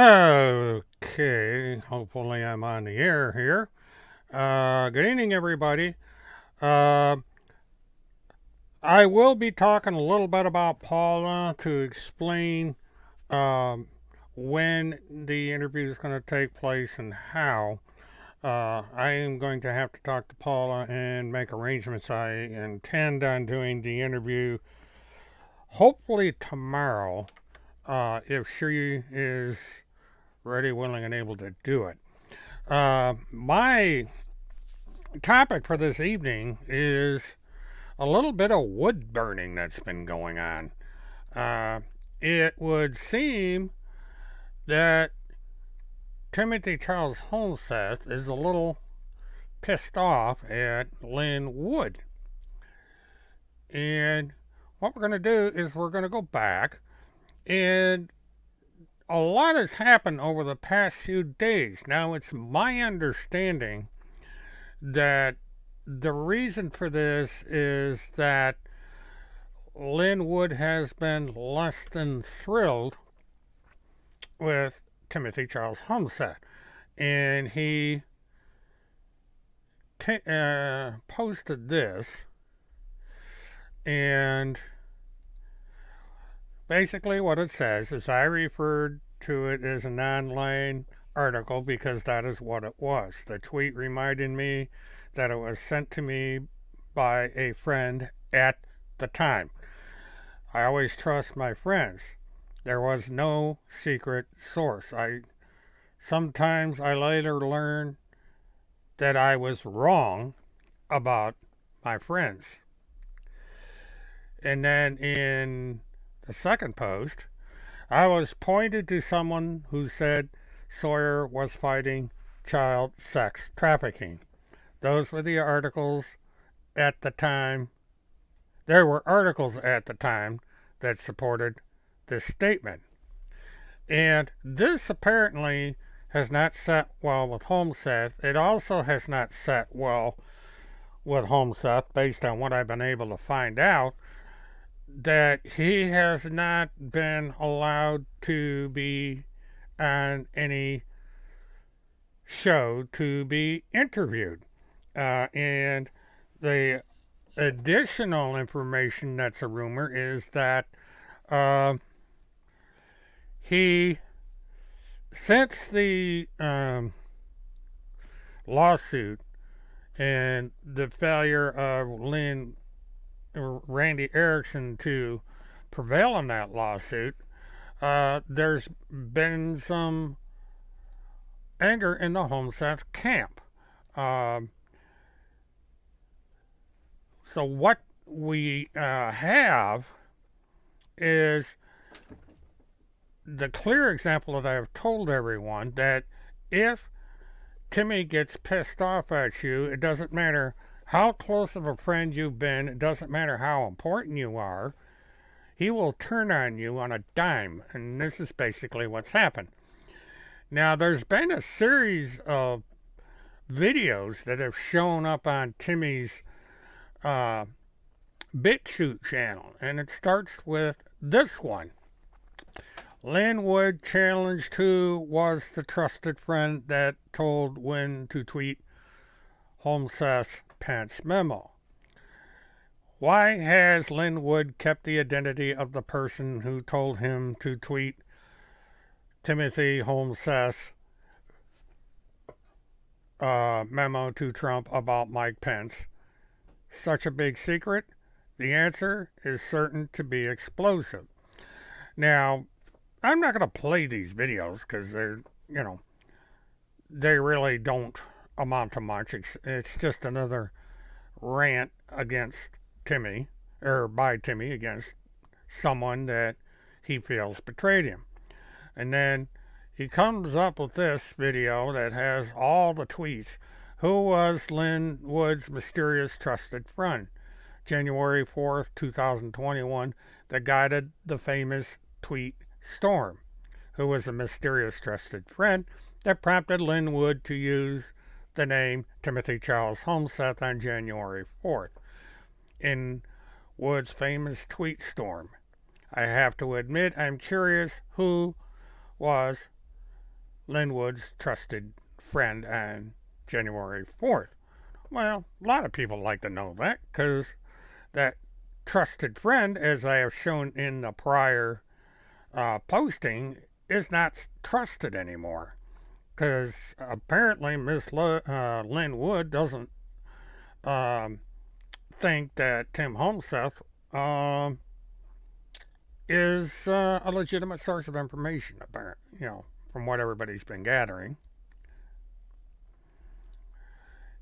Okay, hopefully I'm on the air here. Good evening, everybody. Uh, I will be talking a little bit about Paula to explain um, when the interview is going to take place and how. I am going to have to talk to Paula and make arrangements. I intend on doing the interview hopefully tomorrow if she is ready, willing, and able to do it. My topic for this evening is a little bit of wood burning that's been going on. Uh, it would seem that Timothy Charles Holmseth is a little pissed off at Lin Wood. And what we're going to do is we're going to go back, and a lot has happened over the past few days. Now, it's my understanding that the reason for this is that Lin Wood has been less than thrilled with Timothy Charles Homestead. And he posted this, and basically what it says is I referred to it as an online article because that is what it was. The tweet reminded me that it was sent to me by a friend at the time. I always trust my friends. There was no secret source. Sometimes I later learned that I was wrong about my friends. And then in the second post, I was pointed to someone who said Sawyer was fighting child sex trafficking. Those were the articles at the time. There were articles at the time that supported this statement. And this apparently has not set well with Homeseth. It also has not set well with Homeseth, based on what I've been able to find out, that he has not been allowed to be on any show to be interviewed. And the additional information that's a rumor is that he, since the lawsuit and the failure of Randy Erickson to prevail in that lawsuit, there's been some anger in the Homeseth camp. So what we have is the clear example that I've told everyone that if Timmy gets pissed off at you, it doesn't matter how close of a friend you've been, it doesn't matter how important you are, he will turn on you on a dime. And this is basically what's happened. Now, there's been a series of videos that have shown up on Timmy's BitChute channel, and it starts with this one. Lin Wood challenged who was the trusted friend that told when to tweet Homeseth's Pence memo. Why has Lin Wood kept the identity of the person who told him to tweet Timothy Homeseth's memo to Trump about Mike Pence such a big secret? The answer is certain to be explosive. Now, I'm not going to play these videos because they really don't amount to much. It's just another rant against Timmy, or by Timmy against someone that he feels betrayed him. And then he comes up with this video that has all the tweets. Who was Lin Wood's mysterious trusted friend? January 4th, 2021, that guided the famous tweet storm. Who was a mysterious trusted friend that prompted Lin Wood to use the name Timothy Charles Homeseth on January 4th in Wood's famous tweet storm? I have to admit, I'm curious who was Lin Wood's trusted friend on January 4th. Well, a lot of people like to know that because that trusted friend, as I have shown in the prior posting, is not trusted anymore. Because apparently Miss Lin Wood doesn't think that Tim Holmseth is a legitimate source of information, apparently, from what everybody's been gathering.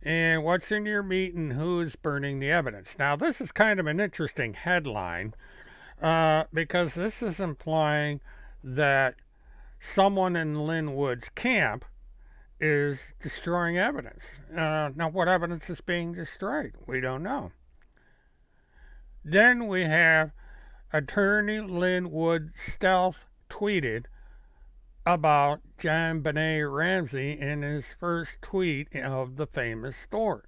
And what's in your meat and who's burning the evidence? Now, this is kind of an interesting headline because this is implying that someone in Lin Wood's camp is destroying evidence. Now, what evidence is being destroyed? We don't know. Then we have attorney Lin Wood stealth tweeted about JonBenét Ramsey in his first tweet of the famous storm.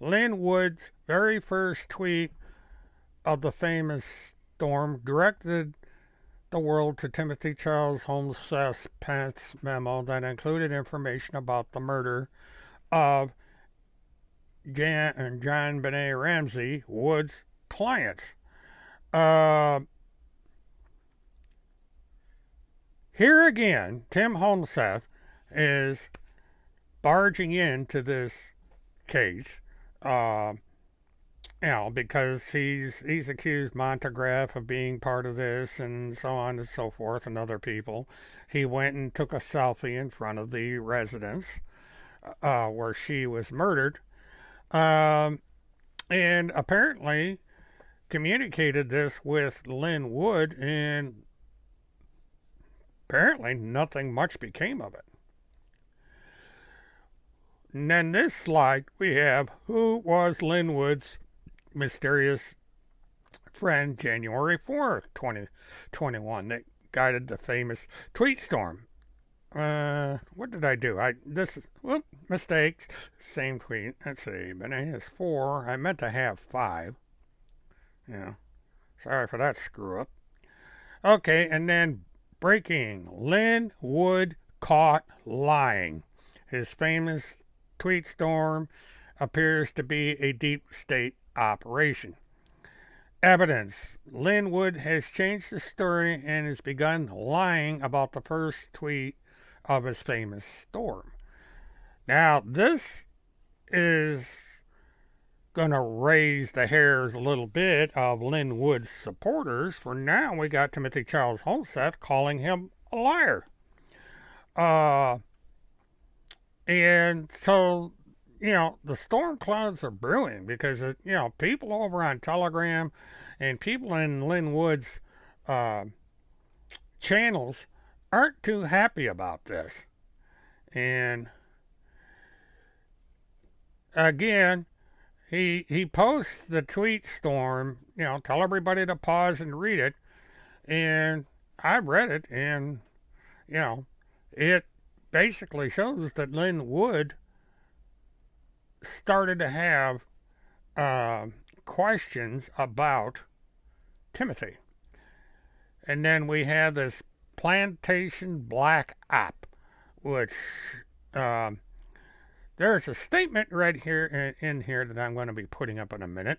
Lin Wood's very first tweet of the famous storm directed the world to Timothy Charles Holmseth's Pence memo that included information about the murder of JonBenét Ramsey, Wood's clients. Here again, Tim Holmseth is barging into this case, because he's accused Montagraph of being part of this and so on and so forth, and other people. He went and took a selfie in front of the residence where she was murdered, and apparently communicated this with Lin Wood, and apparently nothing much became of it. And then this slide, we have who was Lin Wood's mysterious friend January 4th, 2021 that guided the famous tweet storm. What did I do? Mistakes. Same tweet. Let's see. Benet has 4. I meant to have 5. Sorry for that screw up. Okay, and then breaking. Lin Wood caught lying. His famous tweet storm appears to be a deep state operation. Evidence. Lin Wood has changed the story and has begun lying about the first tweet of his famous storm. Now, this is going to raise the hairs a little bit of Lin Wood's supporters, for now we got Timothy Charles Holmseth calling him a liar. And so, the storm clouds are brewing because, people over on Telegram and people in Lin Wood's channels aren't too happy about this. And again, he posts the tweet storm, tell everybody to pause and read it. And I read it, and, it basically shows that Lin Wood started to have questions about Timothy. And then we had this Plantation Black app, which there's a statement right here in here that I'm going to be putting up in a minute.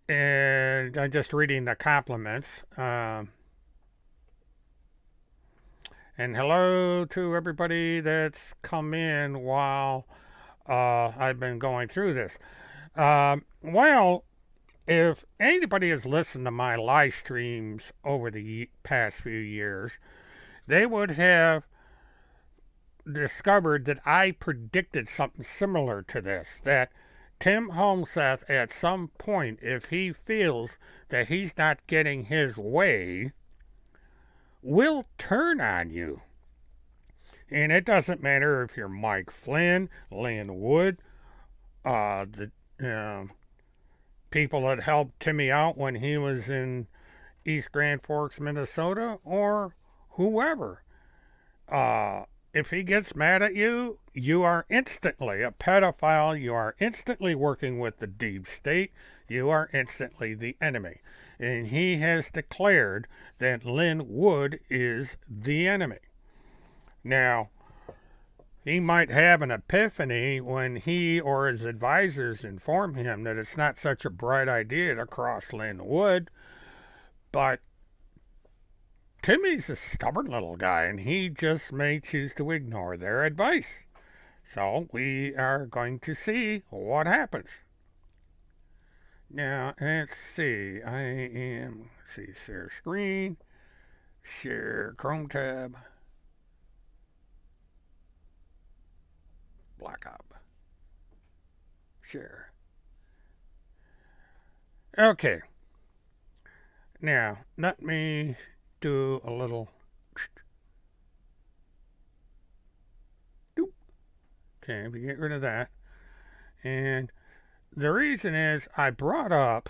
And I'm just reading the compliments. And hello to everybody that's come in while I've been going through this. Well, if anybody has listened to my live streams over the past few years, they would have discovered that I predicted something similar to this, that Tim Holmseth, at some point, if he feels that he's not getting his way, will turn on you. And it doesn't matter if you're Mike Flynn, Lin Wood, the people that helped Timmy out when he was in East Grand Forks, Minnesota, or whoever. If he gets mad at you, you are instantly a pedophile. You are instantly working with the deep state. You are instantly the enemy. and he has declared that Lin Wood is the enemy. Now, he might have an epiphany when he or his advisors inform him that it's not such a bright idea to cross Lin Wood, but Timmy's a stubborn little guy, and he just may choose to ignore their advice. So we are going to see what happens. Now, let's see. Share screen, share Chrome tab, Black Op, share. Okay. Now, let me do a little. Okay, we get rid of that. And the reason is I brought up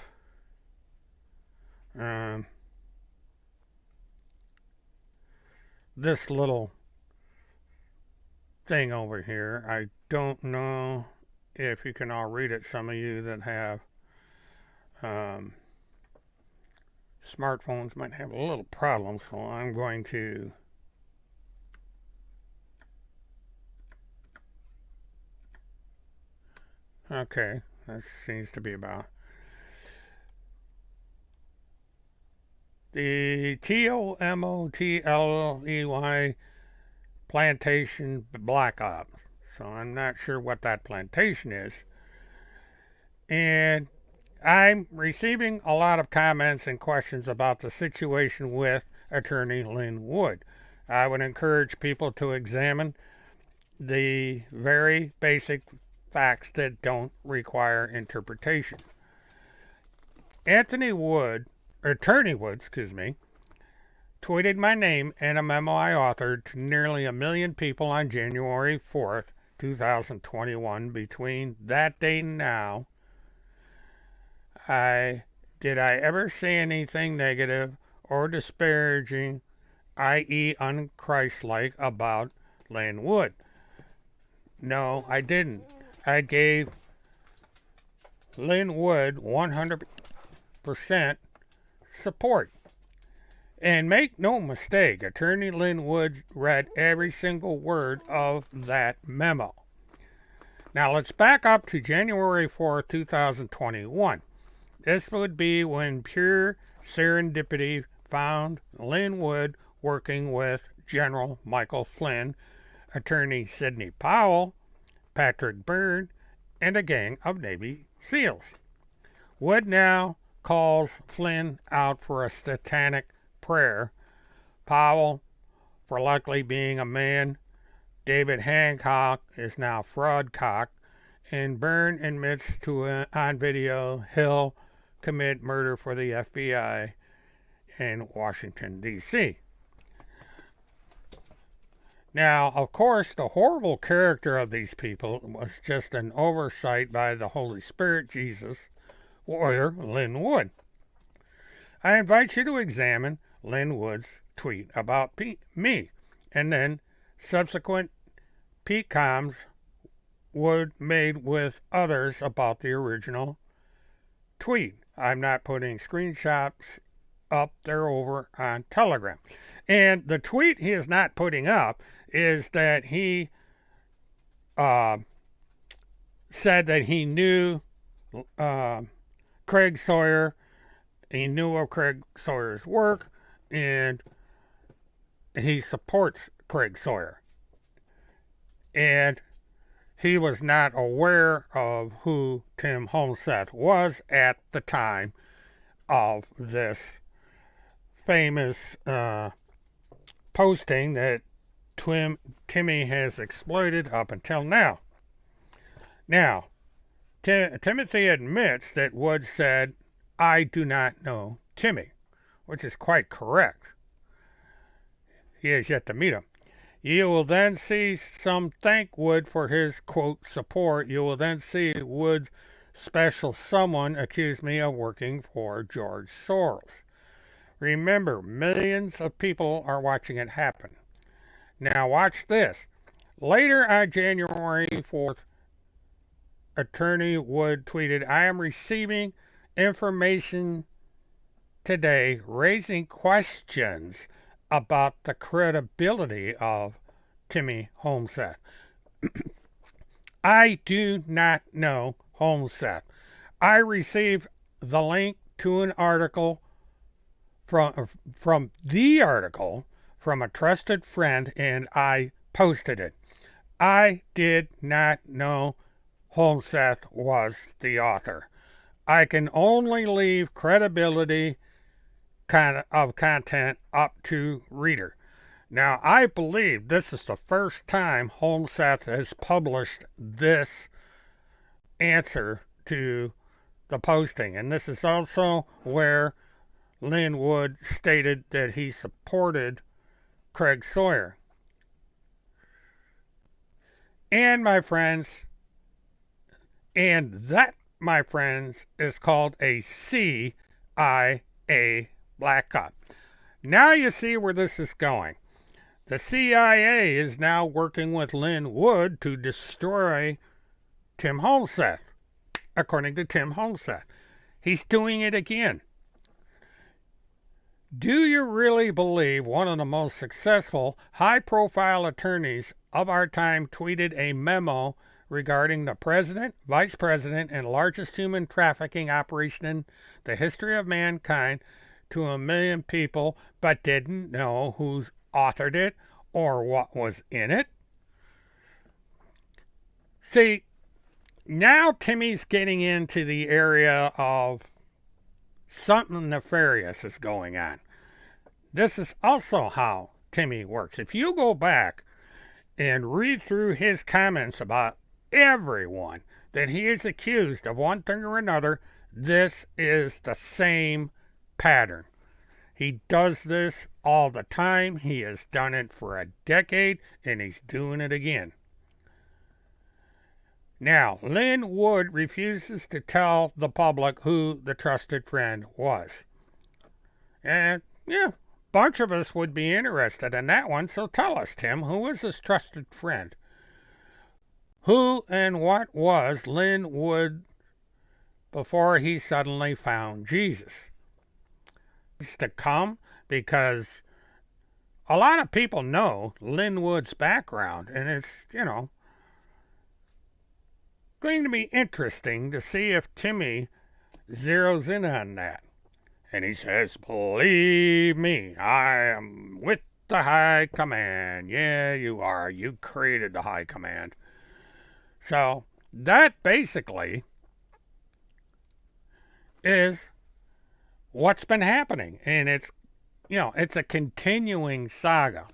this little thing over here. I don't know if you can all read it. Some of you that have smartphones might have a little problem, so I'm going to okay, that seems to be about the TOMOTLEY plantation Black Ops. So I'm not sure what that plantation is. And I'm receiving a lot of comments and questions about the situation with Attorney Lin Wood. I would encourage people to examine the very basic facts that don't require interpretation. Attorney Wood, tweeted my name and a memo I authored to nearly 1 million people on January 4th, 2021. Between that date and now, did I ever say anything negative or disparaging, i.e. unchristlike, about Lin Wood? No, I didn't. I gave Lin Wood 100% support. And make no mistake, Attorney Lin Wood read every single word of that memo. Now let's back up to January 4, 2021. This would be when pure serendipity found Lin Wood working with General Michael Flynn, Attorney Sidney Powell, Patrick Byrne, and a gang of Navy SEALs. Wood now calls Flynn out for a satanic prayer, Powell for likely being a man, David Hancock is now fraudcock, and Byrne admits to on video he'll commit murder for the FBI in Washington, D.C. Now, of course, the horrible character of these people was just an oversight by the Holy Spirit, Jesus, warrior Lin Wood. I invite you to examine Lin Wood's tweet about me, and then subsequent PCOMs Wood made with others about the original tweet. I'm not putting screenshots up there over on Telegram. And the tweet he is not putting up is that he said that he knew Craig Sawyer, he knew of Craig Sawyer's work, and he supports Craig Sawyer. And he was not aware of who Tim Homseth was at the time of this famous posting that Timmy has exploited up until now. Now, Timothy admits that Wood said, "I do not know Timmy," which is quite correct. He has yet to meet him. You will then see some thank Wood for his, quote, support. You will then see Wood's special someone accuse me of working for George Soros. Remember, millions of people are watching it happen. Now watch this. Later on January 4th, Attorney Wood tweeted, "I am receiving information today raising questions about the credibility of Timmy Holmseth. I do not know Holmseth. I received the link to an article from the article from a trusted friend, and I posted it. I did not know Holmseth was the author. I can only leave credibility of content up to reader. Now, I believe this is the first time Holmseth has published this answer to the posting, and this is also where Lin Wood stated that he supported Craig Sawyer. And my friends, my friends, is called a CIA Black Op. Now you see where this is going. The CIA is now working with Lin Wood to destroy Tim Holmseth, according to Tim Holmseth. He's doing it again. Do you really believe one of the most successful, high-profile attorneys of our time tweeted a memo regarding the president, vice president, and largest human trafficking operation in the history of mankind to 1 million people, but didn't know who's authored it or what was in it? See, now Timmy's getting into the area of something nefarious is going on. This is also how Timmy works. If you go back and read through his comments about everyone that he is accused of one thing or another, this is the same pattern. He does this all the time. He has done it for a decade, and he's doing it again. Now, Lin Wood refuses to tell the public who the trusted friend was. And, yeah, a bunch of us would be interested in that one, so tell us, Tim, who is this trusted friend? Who and what was Lin Wood before he suddenly found Jesus? It's to come, because a lot of people know Lin Wood's background, and it's, going to be interesting to see if Timmy zeroes in on that. And he says, "Believe me, I am with the high command." Yeah, you are. You created the high command. So that basically is what's been happening. And it's a continuing saga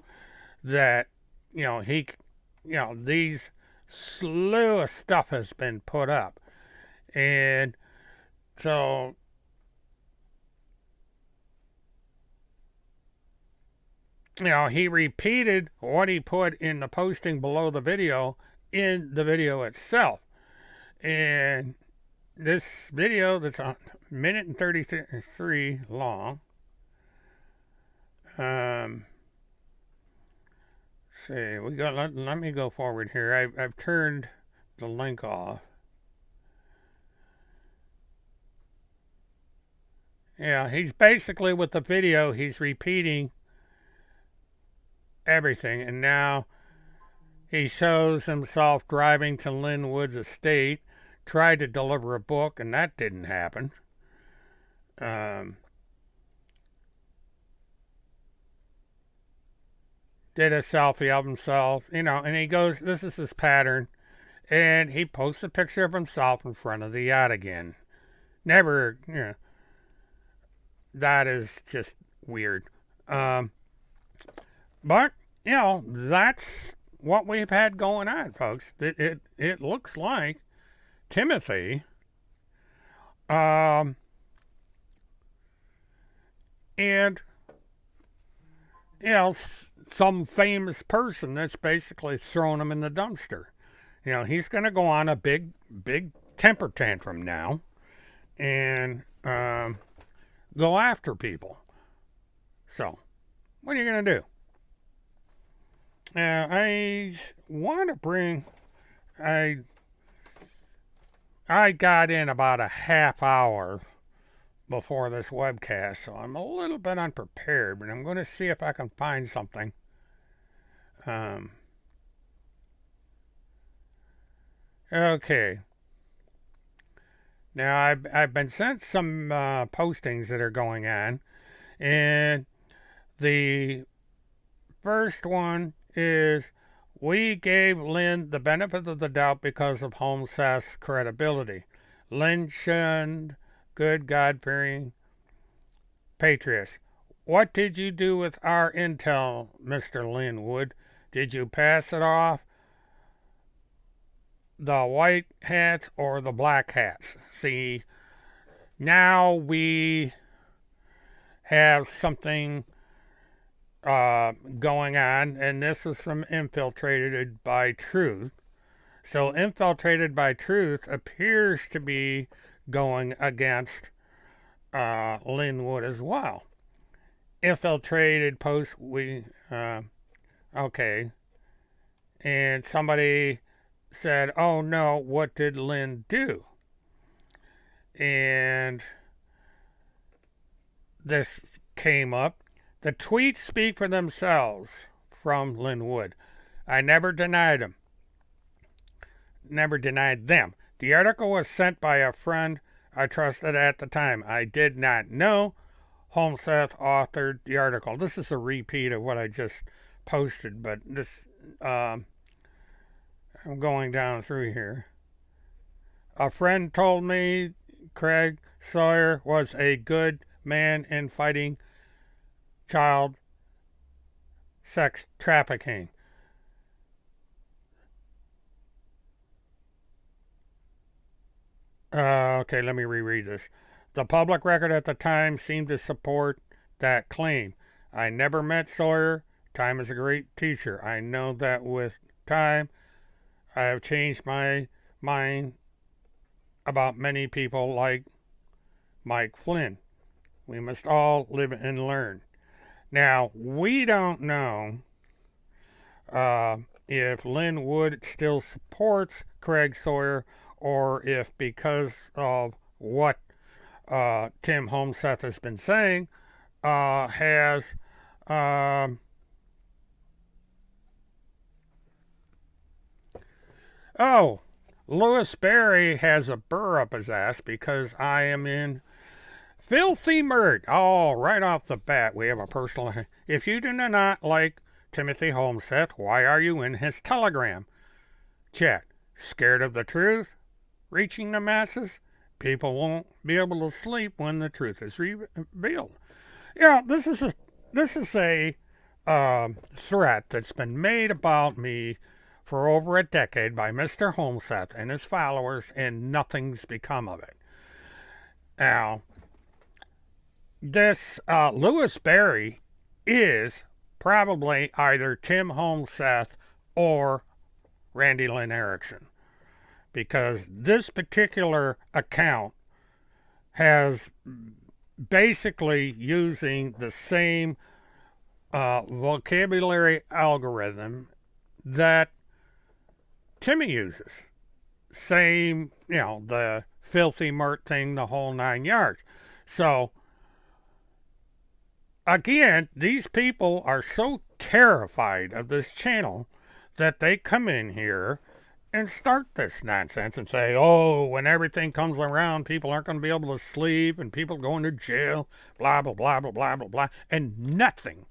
that, these slew of stuff has been put up. And so he repeated what he put in the posting below the video in the video itself. And this video that's a minute and 33 long. See, let me go forward here. I've turned the link off. Yeah, he's basically, with the video, he's repeating everything. And now he shows himself driving to Lin Wood's estate, tried to deliver a book, and that didn't happen. Did a selfie of himself, and he goes, this is his pattern, and he posts a picture of himself in front of the yacht again. Never, that is just weird. But, that's what we've had going on, folks. It looks like Timothy, and, some famous person that's basically thrown him in the dumpster. He's going to go on a big temper tantrum now and go after people. So, what are you going to do? I want to bring... I got in about a half hour before this webcast, so I'm a little bit unprepared, but I'm going to see if I can find something. Okay. Now, I've been sent some postings that are going on, and the first one is, we gave Lynn the benefit of the doubt because of Holmseth's credibility. Lynn shunned good, God-fearing patriots. What did you do with our intel, Mr. Linwood? Did you pass it off the white hats or the black hats? See, now we have something going on, and this is from Infiltrated by Truth. So, Infiltrated by Truth appears to be going against Linwood as well. Infiltrated post, okay. And somebody said, oh no, what did Lynn do? And this came up. The tweets speak for themselves from Linwood. I never denied them. Never denied them. The article was sent by a friend I trusted at the time. I did not know Holmseth authored the article. This is a repeat of what I just posted, but this, I'm going down through here. A friend told me Craig Sawyer was a good man in fighting child sex trafficking. Okay, let me reread this. The public record at the time seemed to support that claim. I never met Sawyer. Time is a great teacher. I know that with time, I have changed my mind about many people like Mike Flynn. We must all live and learn. Now, we don't know if Linwood still supports Craig Sawyer, or if because of what Tim Holmseth has been saying, has oh, Louis Berry has a burr up his ass because I am in filthy murd. Oh, right off the bat, we have a personal. If you do not like Timothy Holmseth, why are you in his Telegram chat? Scared of the truth reaching the masses? People won't be able to sleep when the truth is revealed. Yeah, this is a threat that's been made about me for over a decade by Mr. Holmseth and his followers, and nothing's become of it. Now, this Louis Berry is probably either Tim Holmseth or Randy Lynn Erickson, because this particular account has basically using the same vocabulary algorithm that Timmy uses. Same, the filthy Mert thing, the whole 9 yards. So, again, these people are so terrified of this channel that they come in here and start this nonsense and say, oh, when everything comes around, people aren't going to be able to sleep and people going to jail, blah, blah, blah, blah, blah, blah, blah. And nothing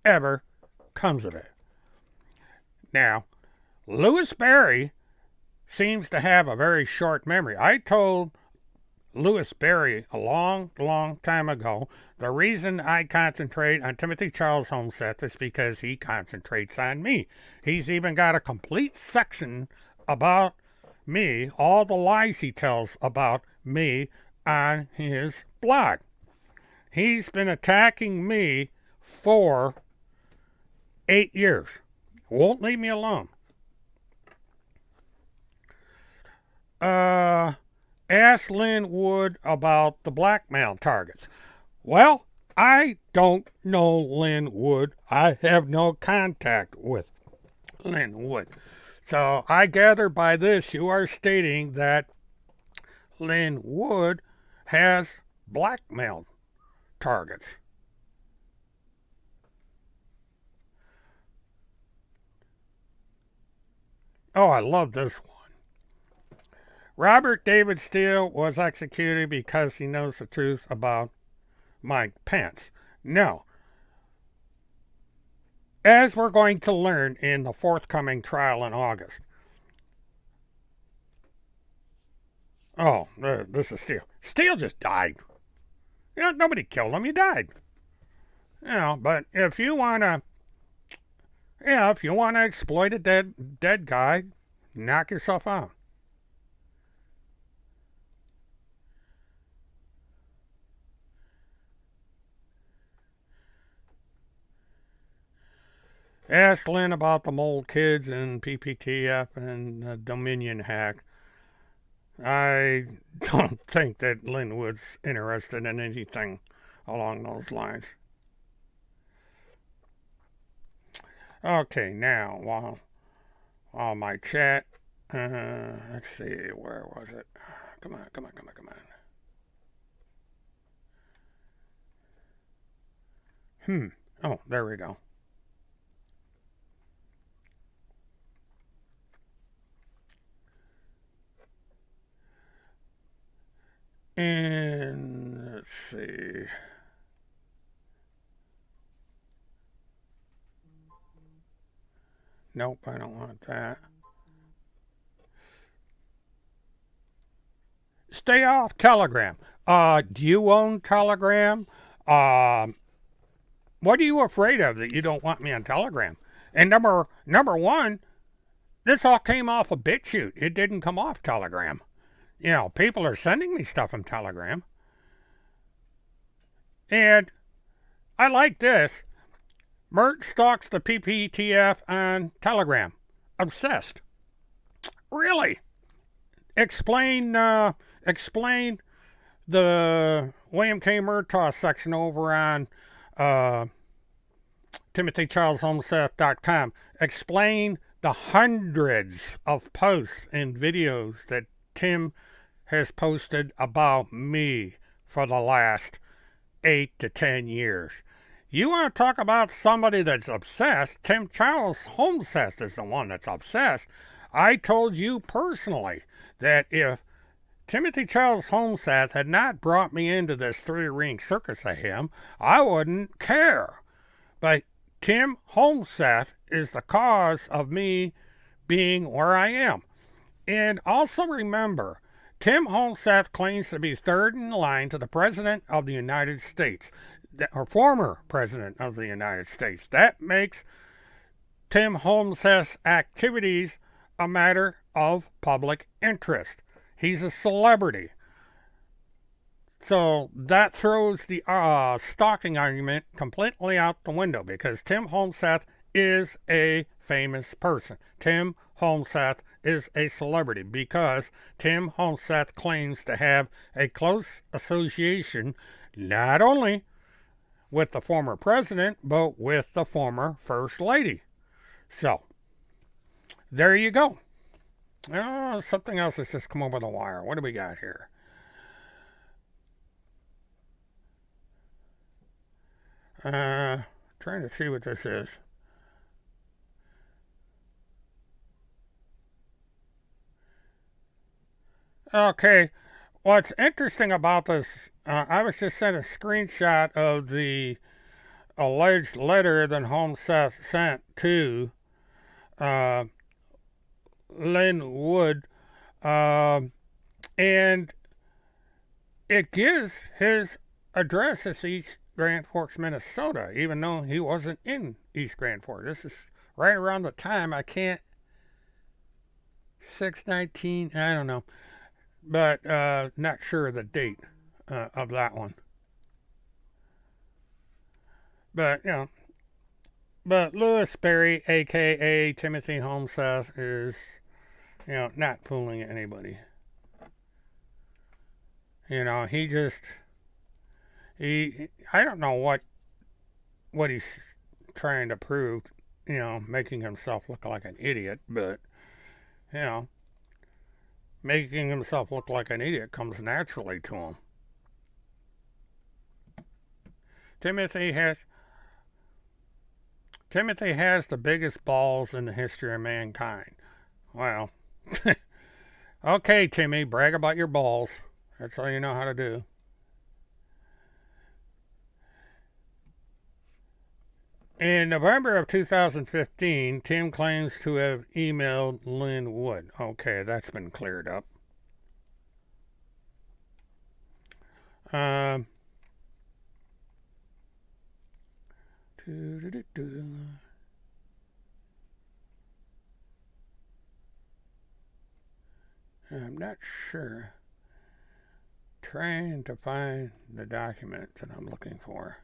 ever comes of it. Now, Louis Berry seems to have a very short memory. I told Louis Berry a long, long time ago, the reason I concentrate on Timothy Charles Holmseth is because he concentrates on me. He's even got a complete section about me, all the lies he tells about me on his blog. He's been attacking me for 8 years. Won't leave me alone. Ask Linwood about the blackmail targets. Well, I don't know Linwood. I have no contact with Linwood. So I gather by this you are stating that Linwood has blackmail targets. Oh, I love this one. Robert David Steele was executed because he knows the truth about Mike Pence. No. As we're going to learn in the forthcoming trial in August. Oh, this is Steele. Steele just died. You know, nobody killed him. He died. You know, but if you want to, if you want to exploit a dead guy, knock yourself out. Ask Lynn about the mold kids and PPTF and the Dominion hack. I don't think that Lynn was interested in anything along those lines. Okay, now, while my chat, let's see, where was it? Come on. Oh, there we go. And let's see. Nope, I don't want that. Stay off Telegram. Do you own Telegram? What are you afraid of that you don't want me on Telegram? And number one, this all came off of BitChute. It didn't come off Telegram. You know, people are sending me stuff from Telegram. And I like this. Mert stalks the PPTF on Telegram. Obsessed. Really? Explain the William K. Murtaugh section over on TimothyCharlesHomeseth.com. Explain the hundreds of posts and videos that Tim has posted about me for the last 8 to 10 years. You want to talk about somebody that's obsessed? Tim Charles Homeseth is the one that's obsessed. I told you personally that if Timothy Charles Homeseth had not brought me into this three-ring circus of him, I wouldn't care. But Tim Homeseth is the cause of me being where I am. And also remember, Tim Homeseth claims to be third in line to the President of the United States, or former President of the United States. That makes Tim Homeseth's activities a matter of public interest. He's a celebrity. So that throws the stalking argument completely out the window because Tim Homeseth is a famous person. Tim Homeseth is a celebrity because Tim Homeseth claims to have a close association not only with the former president, but with the former first lady. So, there you go. Oh, something else has just come over the wire. What do we got here? Trying to see what this is. Okay, what's interesting about this, I was just sent a screenshot of the alleged letter that Homeseth sent to Lynn Wood, and it gives his address as East Grand Forks, Minnesota, even though he wasn't in East Grand Forks. This is right around the time, I can't, 619, I don't know, but not sure of the date of that one. But, you know, but Louis Berry, a.k.a. Timothy Homeseth, is, you know, not fooling anybody. You know, he just, I don't know what he's trying to prove, you know, making himself look like an idiot, but, you know, making himself look like an idiot comes naturally to him. Timothy has Timothy has the biggest balls in the history of mankind. Well, okay, Timmy, brag about your balls. That's all you know how to do. In November of 2015, Tim claims to have emailed Lin Wood. Okay, that's been cleared up. I'm not sure. Trying to find the document that I'm looking for.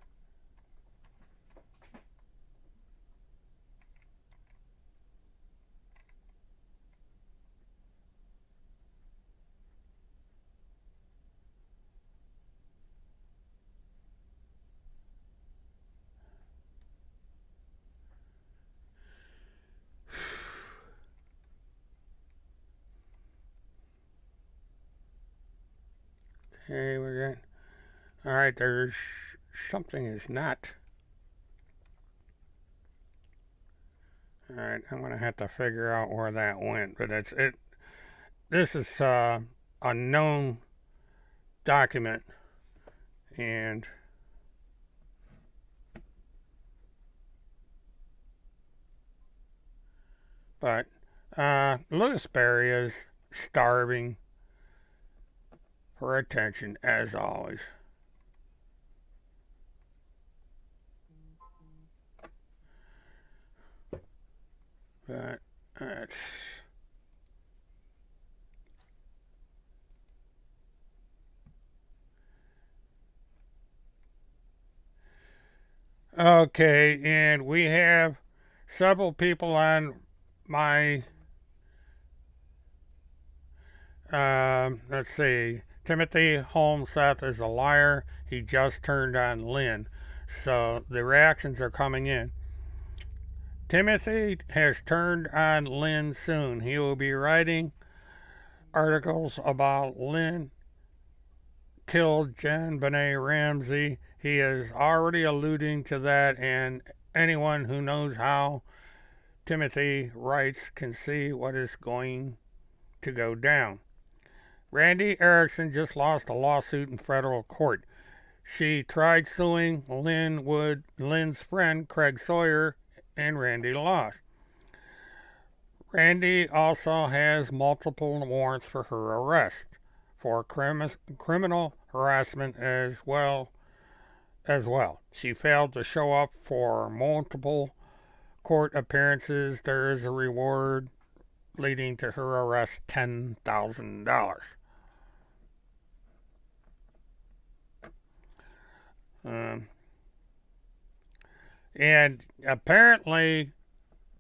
Okay, we're good. All right, there's something is not. All right, I'm gonna have to figure out where that went, but it's it. This is a known document, and but Lewis Berry is starving for attention as always. But it's okay, and we have several people on my let's see. Timothy Holmes Seth is a liar. He just turned on Lin. So the reactions are coming in. Timothy has turned on Lin soon. He will be writing articles about Lin killed JonBenét Ramsey. He is already alluding to that, and anyone who knows how Timothy writes can see what is going to go down. Randy Erickson just lost a lawsuit in federal court. She tried suing Lin's friend Craig Sawyer, and Randy lost. Randy also has multiple warrants for her arrest for criminal harassment as well. She failed to show up for multiple court appearances. There is a reward leading to her arrest, $10,000. And apparently,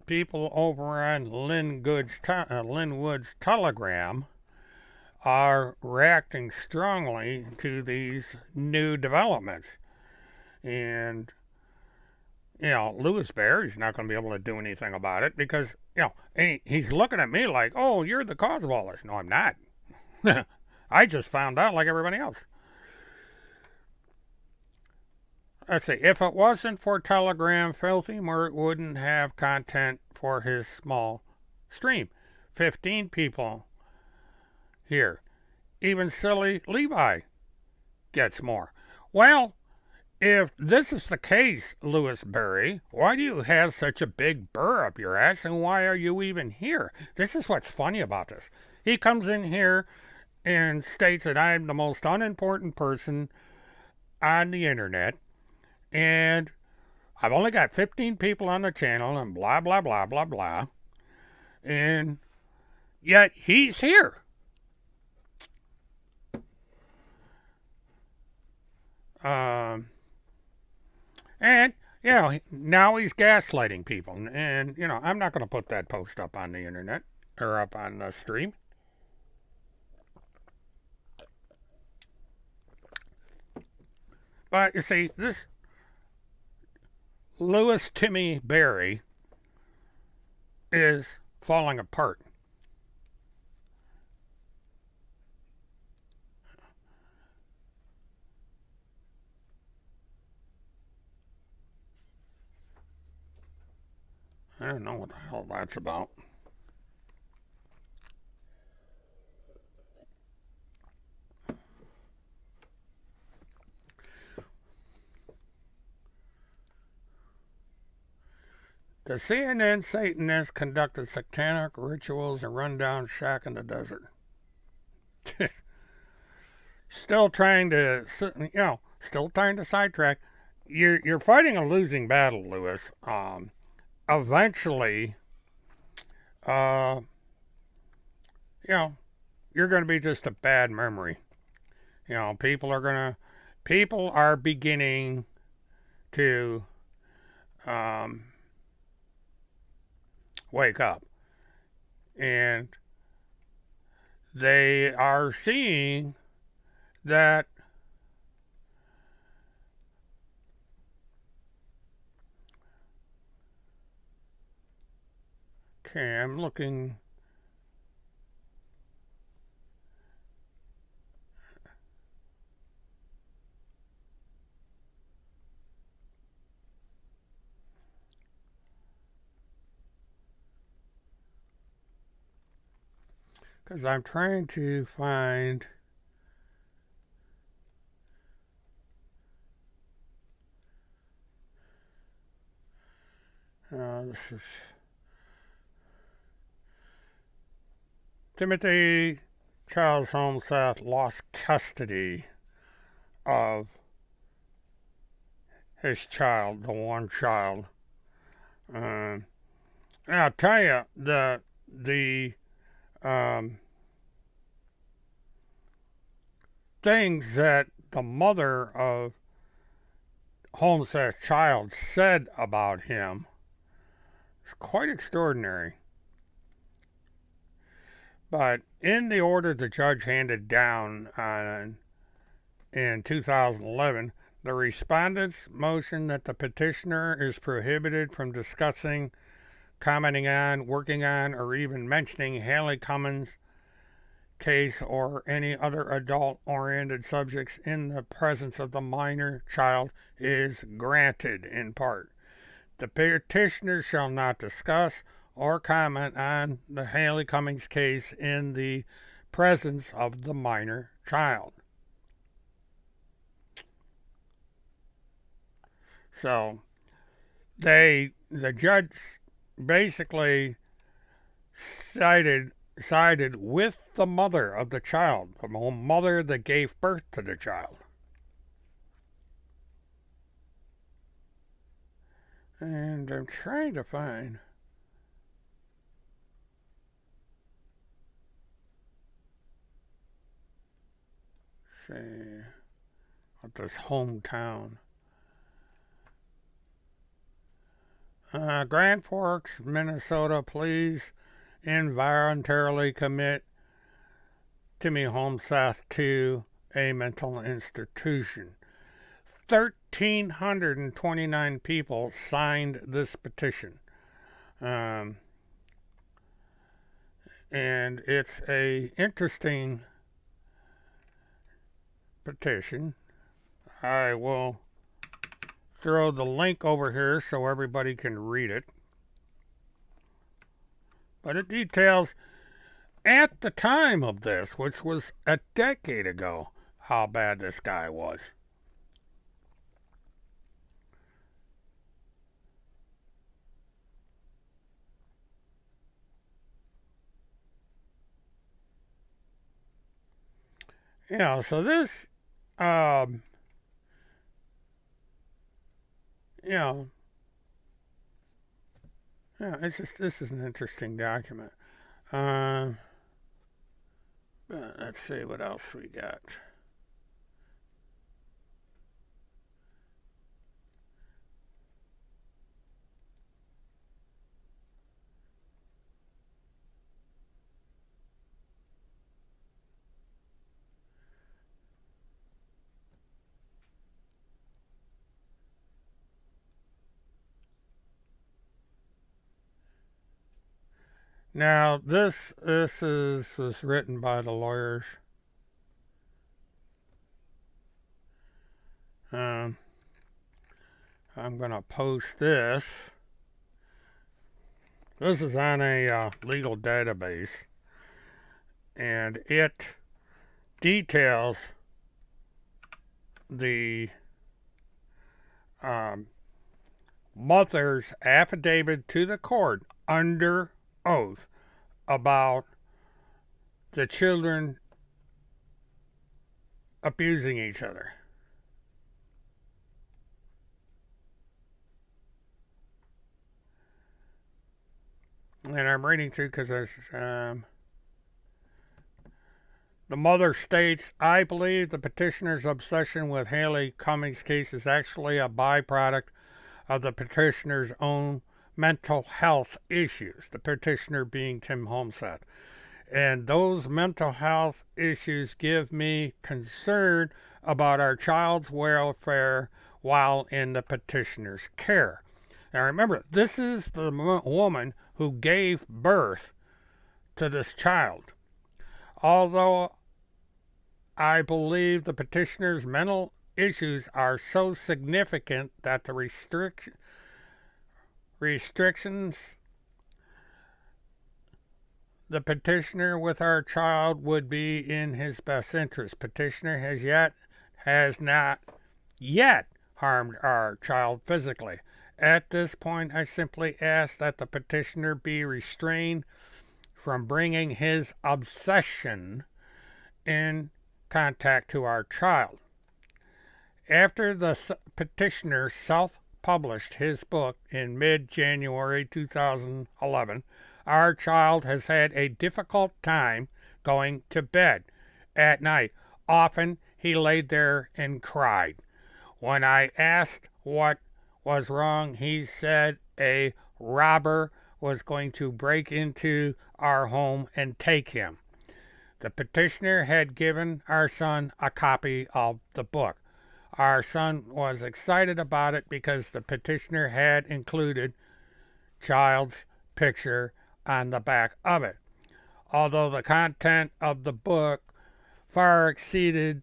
people over on Lin Wood's Telegram are reacting strongly to these new developments. And, Lewis Berry's not going to be able to do anything about it because, he's looking at me like, oh, you're the cause of all this. No, I'm not. I just found out like everybody else. Let's see. If it wasn't for Telegram, Filthy Mert wouldn't have content for his small stream. 15 people here. Even silly Levi gets more. Well, if this is the case, Lewis Berry, why do you have such a big burr up your ass, and why are you even here? This is what's funny about this. He comes in here and states that I'm the most unimportant person on the internet, and I've only got 15 people on the channel, and blah, blah, blah, blah, blah. And yet he's here. And, now he's gaslighting people. And, I'm not going to put that post up on the internet or up on the stream. But, you see, this Lewis Timmy Berry is falling apart. I don't know what the hell that's about. The CNN Satanists conducted satanic rituals and run down shack in the desert. Still trying to, still trying to sidetrack. You're fighting a losing battle, Lewis. Eventually, uh, you're going to be just a bad memory. People are beginning to wake up, and they are seeing that okay, I'm looking. Because I'm trying to find this is Timothy Charles Holmsath lost custody of his child, the one child. And I'll tell you, the things that the mother of Holmes's child said about him is quite extraordinary. But in the order the judge handed down in 2011, the respondent's motion that the petitioner is prohibited from discussing, commenting on, working on, or even mentioning Haley Cummins' case or any other adult-oriented subjects in the presence of the minor child is granted in part. The petitioner shall not discuss or comment on the Haley Cummings case in the presence of the minor child. So the judge basically sided with the mother of the child, the mother that gave birth to the child. And I'm trying to find what this hometown. Grand Forks, Minnesota, please involuntarily commit Timmy Holmsath to a mental institution. 1,329 people signed this petition. And it's a interesting petition. I will throw the link over here so everybody can read it. But it details, at the time of this, which was a decade ago, how bad this guy was. So this, this is an interesting document. Let's see what else we got. Now, this was written by the lawyers. I'm going to post this. This is on a legal database, and it details the mother's affidavit to the court under oath about the children abusing each other. And I'm reading through because the mother states, I believe the petitioner's obsession with Haley Cummings' case is actually a byproduct of the petitioner's own mental health issues, the petitioner being Tim Homseth. And those mental health issues give me concern about our child's welfare while in the petitioner's care. Now remember, this is the woman who gave birth to this child. Although I believe the petitioner's mental issues are so significant that the restrictions the petitioner with our child would be in his best interest. Petitioner has not yet harmed our child physically. At this point, I simply ask that the petitioner be restrained from bringing his obsession in contact to our child. After the petitioner self-published his book in mid-January 2011, our child has had a difficult time going to bed at night. Often he laid there and cried. When I asked what was wrong, he said a robber was going to break into our home and take him. The petitioner had given our son a copy of the book. Our son was excited about it because the petitioner had included child's picture on the back of it. Although the content of the book far exceeded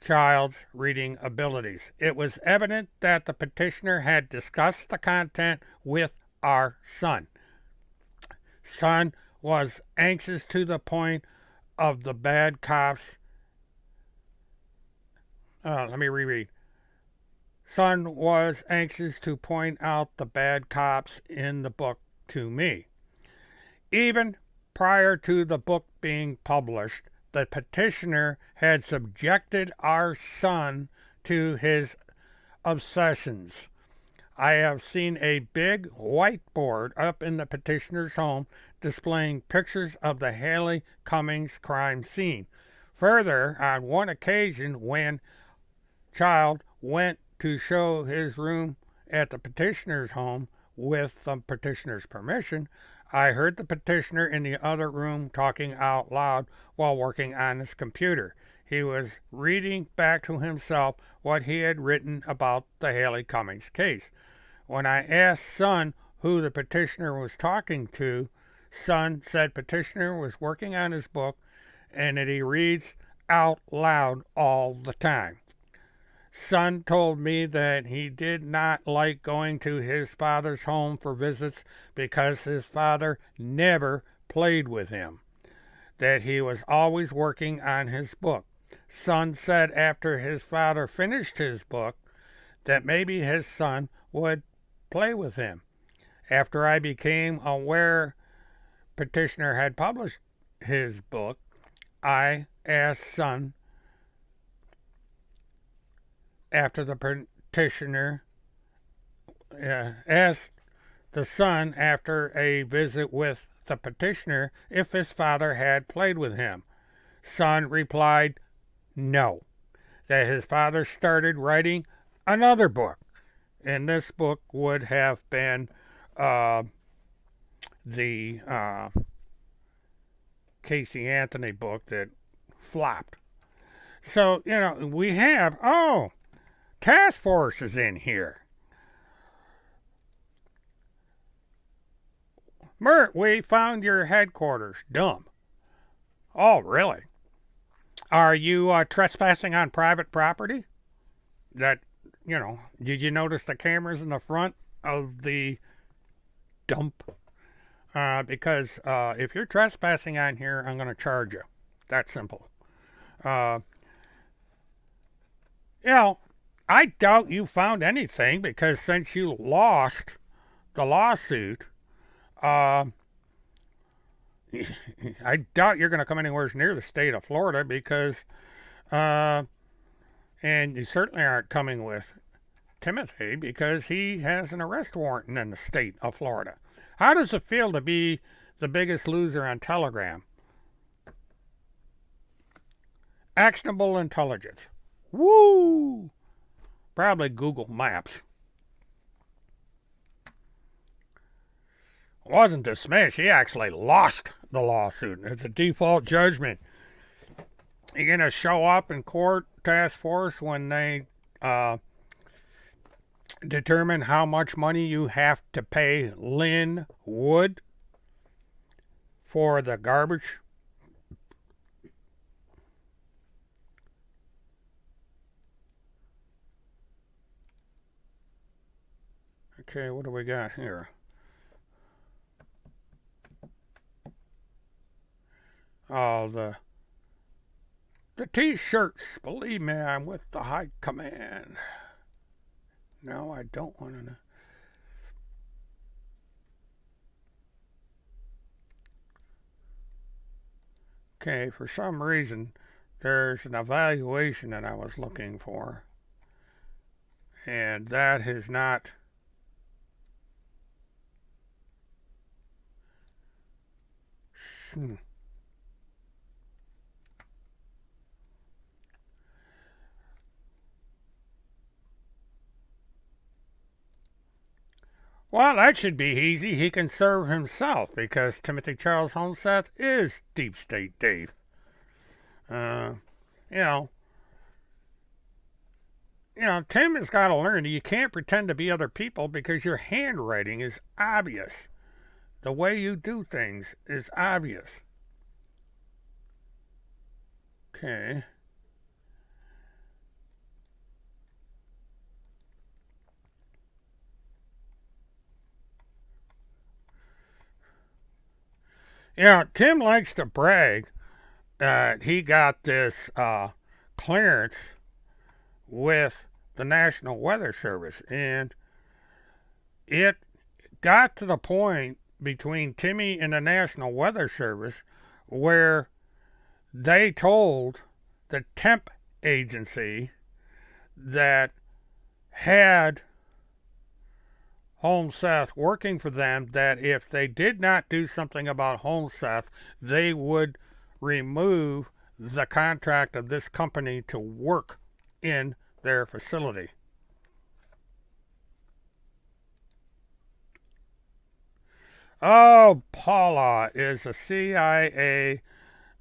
child's reading abilities, it was evident that the petitioner had discussed the content with our son. Son was anxious to the point of the bad cops. Let me reread. Son was anxious to point out the bad cops in the book to me. Even prior to the book being published, the petitioner had subjected our son to his obsessions. I have seen a big whiteboard up in the petitioner's home displaying pictures of the Haley Cummings crime scene. Further, on one occasion when child went to show his room at the petitioner's home with the petitioner's permission, I heard the petitioner in the other room talking out loud while working on his computer. He was reading back to himself what he had written about the Haley Cummings case. When I asked Son who the petitioner was talking to, Son said petitioner was working on his book and that he reads out loud all the time. Son told me that he did not like going to his father's home for visits because his father never played with him, that he was always working on his book. Son said after his father finished his book that maybe his son would play with him. After I became aware petitioner had published his book, I asked Son after the petitioner asked the son after a visit with the petitioner if his father had played with him. Son replied no, that his father started writing another book, and this book would have been the Casey Anthony book that flopped. So, we have, Task Force is in here. Mert, we found your headquarters. Dumb. Oh, really? Are you trespassing on private property? Did you notice the cameras in the front of the dump because if you're trespassing on here, I'm going to charge you. That's simple. Uh, you know, I doubt you found anything because since you lost the lawsuit, uh, I doubt you're going to come anywhere near the state of Florida because, and you certainly aren't coming with Timothy because he has an arrest warrant in the state of Florida. How does it feel to be the biggest loser on Telegram? Actionable intelligence. Woo! Probably Google Maps. It wasn't dismissed. He actually lost the lawsuit. It's a default judgment. You're going to show up in court, task force, when they determine how much money you have to pay Lynn Wood for the garbage. Okay, what do we got here? Oh, the t-shirts. Believe me, I'm with the high command. No, I don't want to know. Okay, for some reason, there's an evaluation that I was looking for. And that is not... Well, that should be easy. He can serve himself because Timothy Charles Homeseth is Deep State Dave. You know, Tim has got to learn that you can't pretend to be other people because your handwriting is obvious. The way you do things is obvious. Okay. Tim likes to brag that he got this clearance with the National Weather Service, and it got to the point between Timmy and the National Weather Service where they told the temp agency that had Homeseth working for them that if they did not do something about Homeseth, they would remove the contract of this company to work in their facility. Oh, Paula is a CIA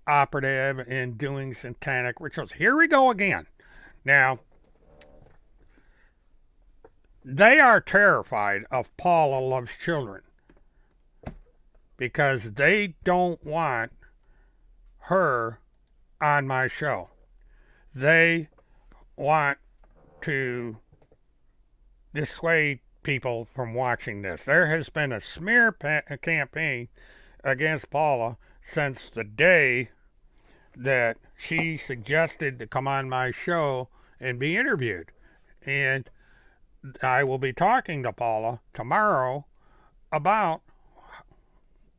operative and doing satanic rituals. Here we go again. Now, they are terrified of Paula Loves Children because they don't want her on my show. They want to dissuade people from watching this. There has been a smear campaign against Paula since the day that she suggested to come on my show and be interviewed. And I will be talking to Paula tomorrow about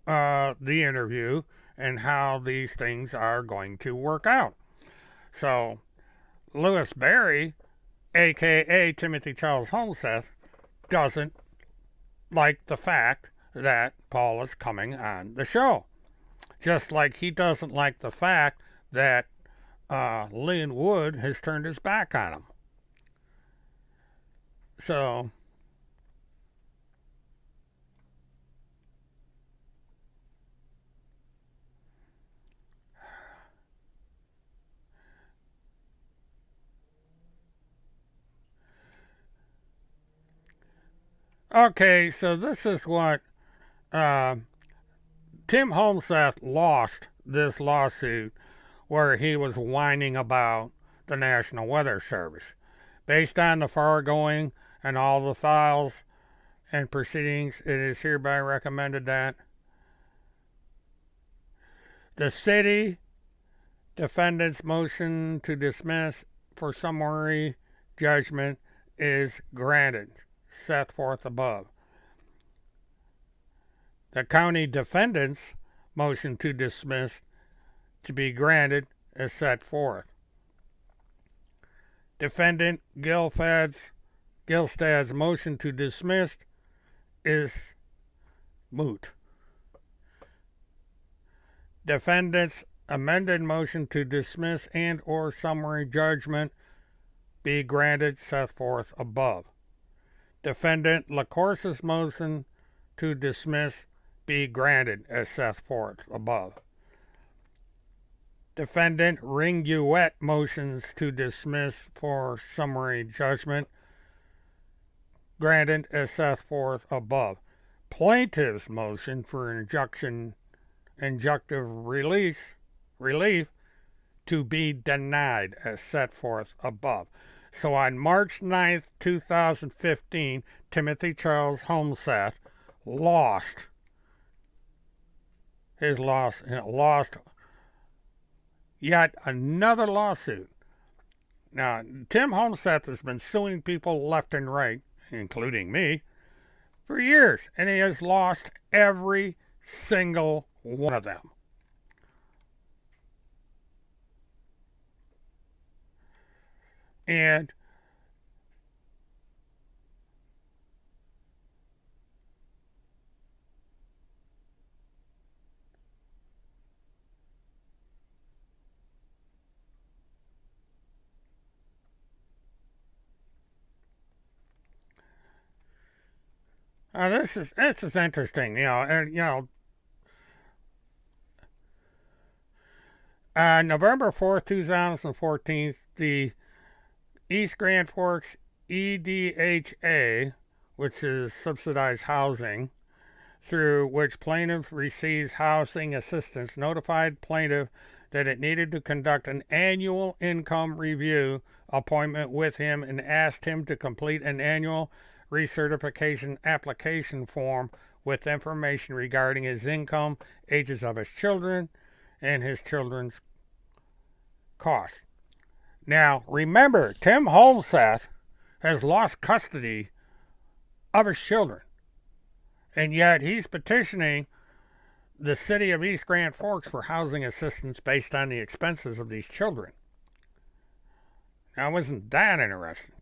the interview and how these things are going to work out. So, Lewis Berry, aka Timothy Charles Homeseth, doesn't like the fact that Paula's coming on the show. Just like he doesn't like the fact that Lynn Wood has turned his back on him. So, okay, so this is what Tim Homeseth lost this lawsuit where he was whining about the National Weather Service. Based on the foregoing and all the files and proceedings, it is hereby recommended that The city defendant's motion to dismiss for summary judgment is granted, set forth above. The county defendant's motion to dismiss to be granted is set forth. Defendant Gilstad's motion to dismiss is moot. Defendant's amended motion to dismiss and or summary judgment be granted, set forth above. Defendant LaCourse's motion to dismiss be granted as set forth above. Defendant Ringuet motions to dismiss for summary judgment granted as set forth above. Plaintiff's motion for injunctive relief to be denied as set forth above. So on March 9th, 2015, Timothy Charles Homseth lost yet another lawsuit. Now, Tim Homseth has been suing people left and right, including me, for years, and he has lost every single one of them. And this is interesting, November 4th, 2014, the East Grand Forks EDHA, which is subsidized housing, through which plaintiff receives housing assistance, notified plaintiff that it needed to conduct an annual income review appointment with him and asked him to complete an annual recertification application form with information regarding his income, ages of his children, and his children's costs. Now, remember, Tim Homseth has lost custody of his children, and yet he's petitioning the city of East Grand Forks for housing assistance based on the expenses of these children. Now, wasn't that interesting?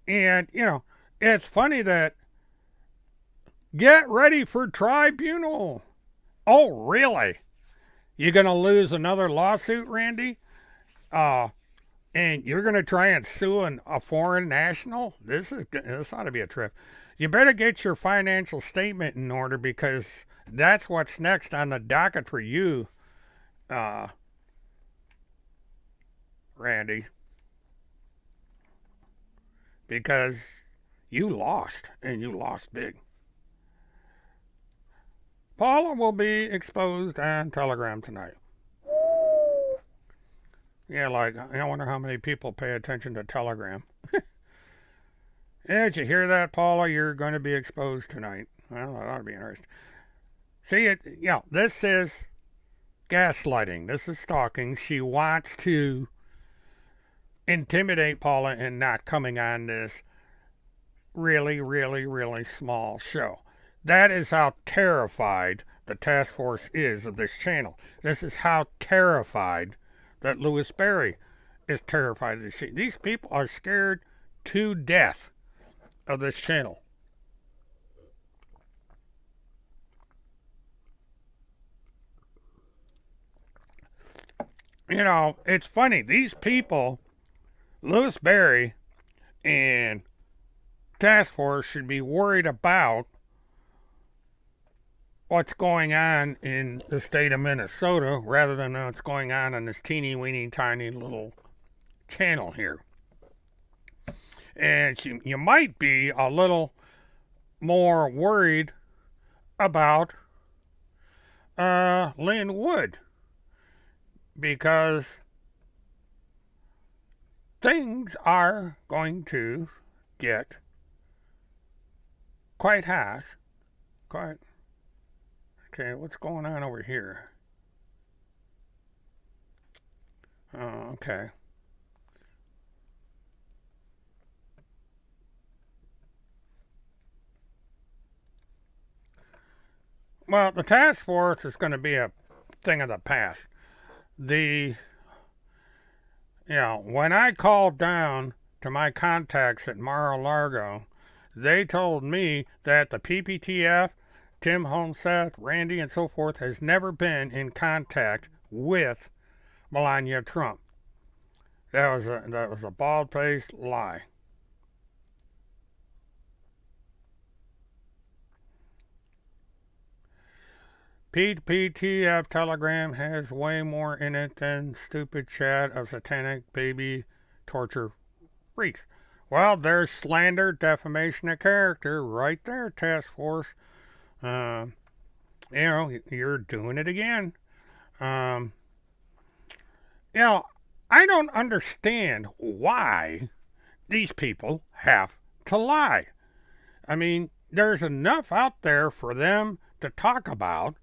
And, it's funny that get ready for tribunal. Oh, really? You're going to lose another lawsuit, Randy? And you're going to try and sue a foreign national? This ought to be a trip. You better get your financial statement in order, because that's what's next on the docket for you, Randy. Because you lost, and you lost big. Paula will be exposed on Telegram tonight. Yeah, I wonder how many people pay attention to Telegram. Did you hear that, Paula? You're going to be exposed tonight. Well, that ought to be interesting. See, this is gaslighting. This is stalking. She wants to intimidate Paula and not coming on this really, really, really small show. That is how terrified the task force is of this channel. This is how terrified that Louis Berry is terrified to see. These people are scared to death of this channel. It's funny. These people, Louis Berry and task force, should be worried about what's going on in the state of Minnesota rather than what's going on this teeny weeny tiny little channel here. And you might be a little more worried about Lynn Wood, because things are going to get quite has. Quite. Okay, what's going on over here? Oh, okay. Well, the task force is going to be a thing of the past. When I called down to my contacts at Mar-a-Lago, they told me that the PPTF, Tim Homseth, Randy, and so forth, has never been in contact with Melania Trump. That was a bald-faced lie. PPTF Telegram has way more in it than stupid chat of satanic baby torture freaks. Well, there's slander, defamation of character right there, task force. You're doing it again. I don't understand why these people have to lie. I mean, there's enough out there for them to talk about,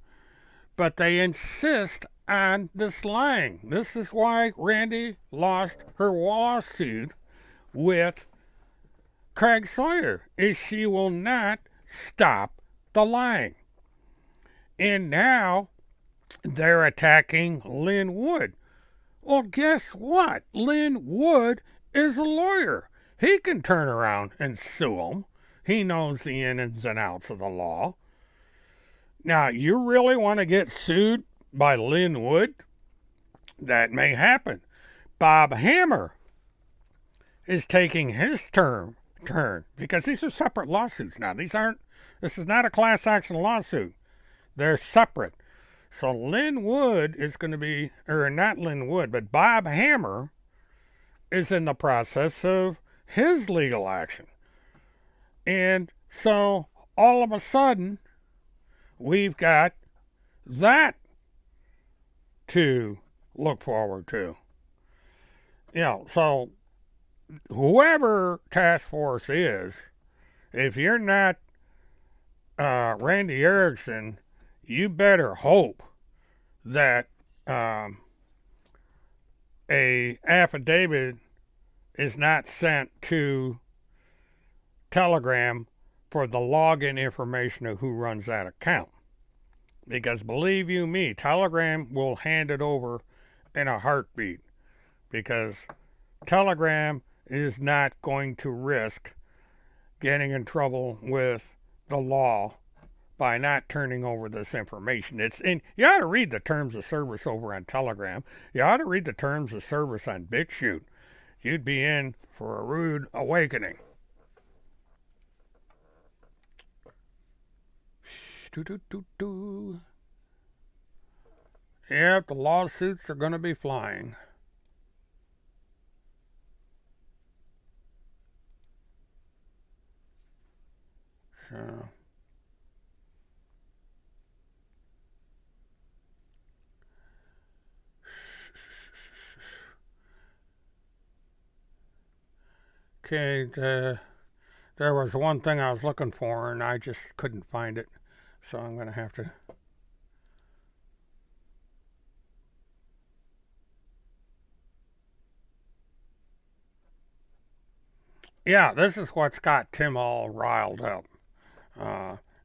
but they insist on this lying. This is why Randy lost her lawsuit with Craig Sawyer, is she will not stop the lying. And now they're attacking Lin Wood. Well, guess what? Lin Wood is a lawyer. He can turn around and sue them. He knows the ins and outs of the law. Now, you really want to get sued by Lin Wood? That may happen. Bob Hammer is taking his turn because these are separate lawsuits now. This is not a class action lawsuit. They're separate. So Lin Wood is going to be, or not Lin Wood, but Bob Hammer is in the process of his legal action. And so all of a sudden, we've got that to look forward to. So whoever task force is, if you're not Randy Erickson, you better hope that a affidavit is not sent to Telegram for the login information of who runs that account. Because believe you me, Telegram will hand it over in a heartbeat. Because Telegram is not going to risk getting in trouble with the law by not turning over this information. You ought to read the terms of service over on Telegram. You ought to read the terms of service on BitChute. You'd be in for a rude awakening. Yeah, the lawsuits are going to be flying. So okay, there was one thing I was looking for and I just couldn't find it. So I'm going to have to... Yeah, this is what's got Tim all riled up.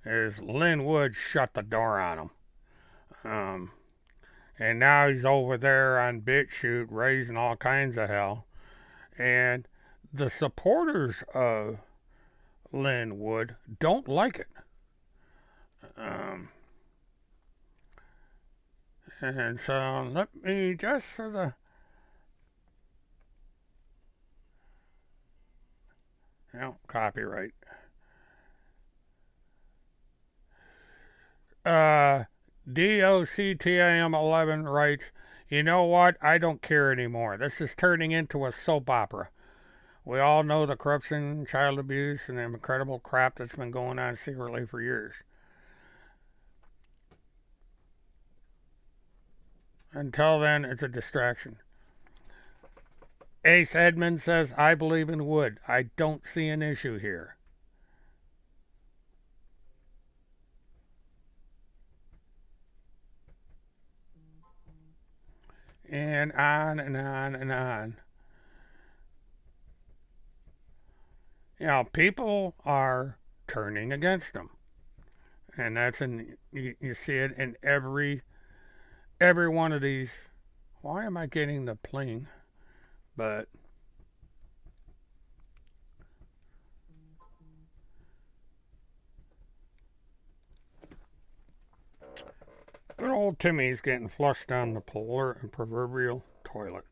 Is Lin Wood shut the door on him. And now he's over there on BitChute raising all kinds of hell. And the supporters of Lin Wood don't like it. And so let me just sort of... copyright. DOCTAM11 writes, you know what? I don't care anymore. This is turning into a soap opera. We all know the corruption, child abuse, and the incredible crap that's been going on secretly for years. Until then, it's a distraction. Ace Edmond says, I believe in Wood. I don't see an issue here. and on and on and on. People are turning against them, and you see it in every one of these. Why am I getting the pling? But good old Timmy's getting flushed down the proverbial toilet.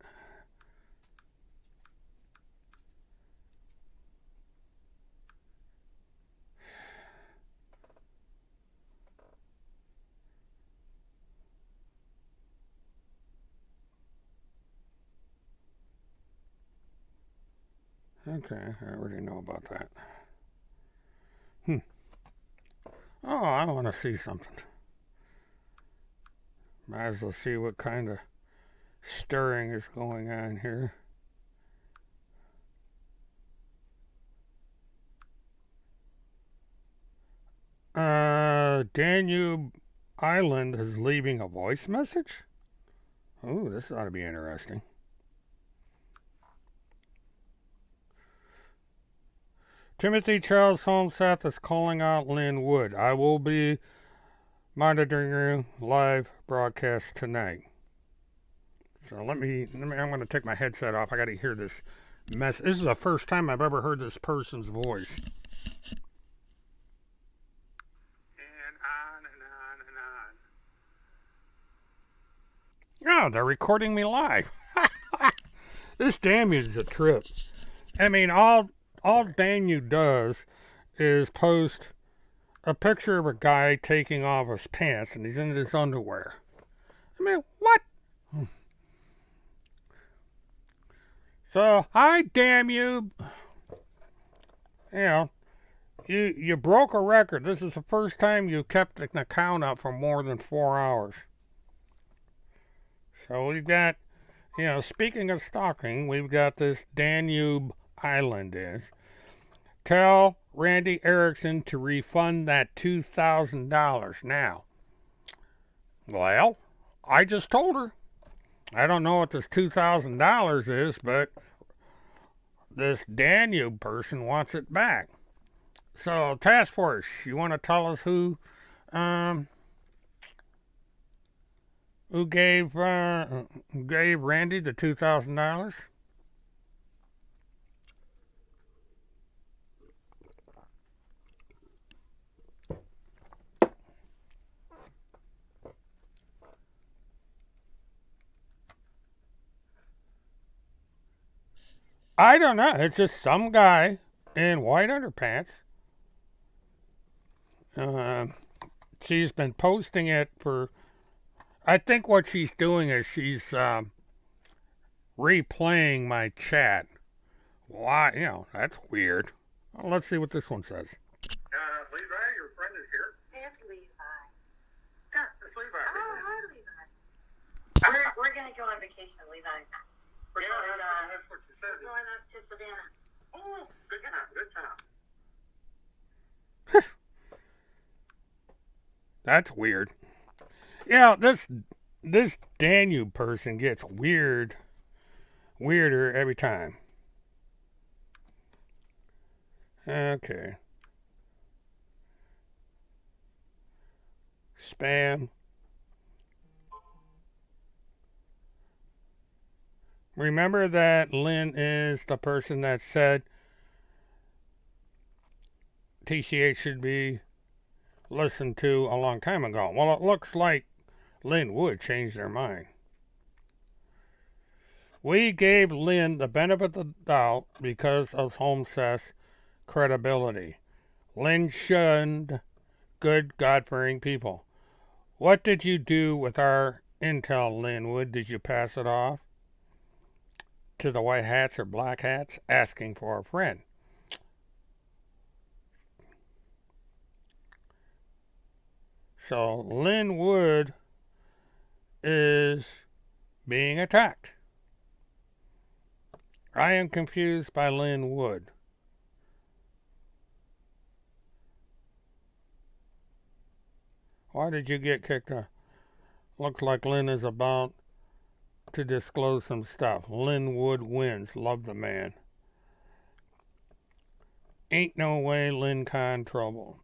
Okay, I already know about that. Oh, I want to see something. Might as well see what kind of stirring is going on here. Danube Island is leaving a voice message? Oh, this ought to be interesting. Timothy Charles Holmseth is calling out Lin Wood. I will be monitoring your live broadcast tonight. So I'm going to take my headset off. I got to hear this mess. This is the first time I've ever heard this person's voice. And on and on and on. Oh, they're recording me live. This damn is a trip. I mean, all Daniel does is post a picture of a guy taking off his pants and he's in his underwear. I mean, what? So, hi, damn you. You broke a record. This is the first time you kept an account up for more than 4 hours. So we've got, speaking of stalking, we've got this Danube Island is. Tell Randy Erickson to refund that $2,000 now. Well, I just told her. I don't know what this $2,000 is, but this Danube person wants it back. So, task force, you want to tell us who gave Randy the $2,000? I don't know. It's just some guy in white underpants. She's been posting it for. I think what she's doing is she's replaying my chat. Why? That's weird. Well, let's see what this one says. Levi, your friend is here. It's Levi. Yeah, it's Levi. Oh, hi, Levi. We're going to go on vacation, Levi. That's what she said. We're going up to Savannah. Oh, good time. That's weird. Yeah, this Danube person gets weirder every time. Okay. Spam. Remember that Lynn is the person that said TCH should be listened to a long time ago. Well, it looks like Lynn Wood changed their mind. We gave Lynn the benefit of the doubt because of Holmseth's credibility. Lynn shunned good, God-fearing people. What did you do with our intel, Lynn Wood? Did you pass it off to the white hats or black hats asking for a friend? So Lynn Wood is being attacked. I am confused by Lynn Wood. Why did you get kicked out? Looks like Lynn is about to disclose some stuff. Lin Wood wins. Love the man. Ain't no way Lin Con trouble.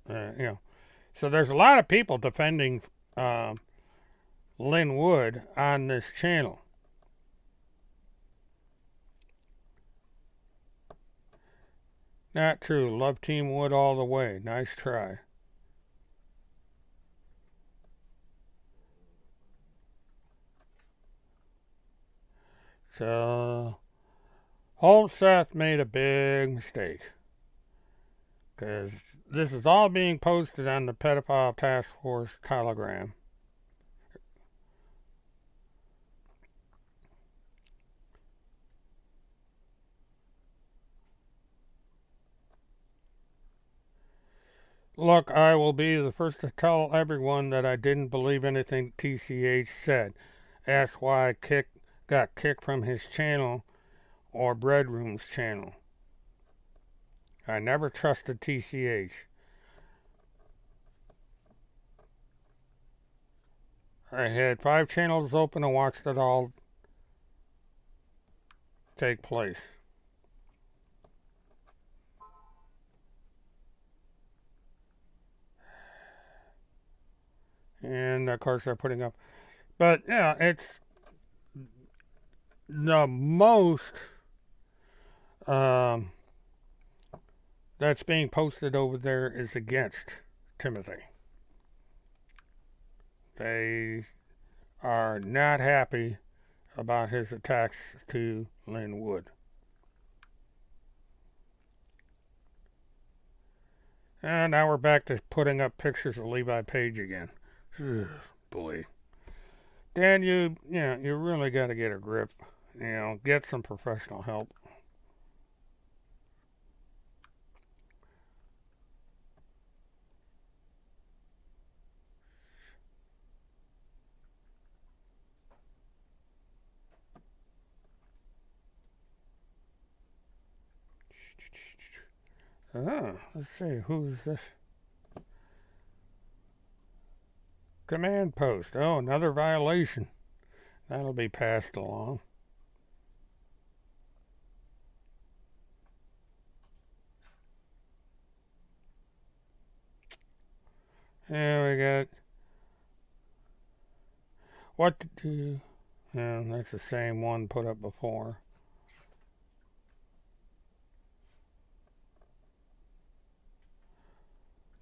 So there's a lot of people defending Lin Wood on this channel. Not true. Love Team Wood all the way. Nice try. So, Holmseth made a big mistake. Because this is all being posted on the Pedophile Task Force Telegram. Look, I will be the first to tell everyone that I didn't believe anything TCH said. Ask why I got kicked from his channel or Breadroom's channel. I never trusted TCH. I had 5 channels open and watched it all take place. And of course they're putting up, but yeah, it's the most that's being posted over there is against Timothy. They are not happy about his attacks to Lin Wood. And now we're back to putting up pictures of Levi Page again. Boy. Dan, you really got to get a grip. Get some professional help. Let's see, who's this? Command post. Oh, another violation. That'll be passed along. There we got. What to do? Yeah, that's the same one put up before.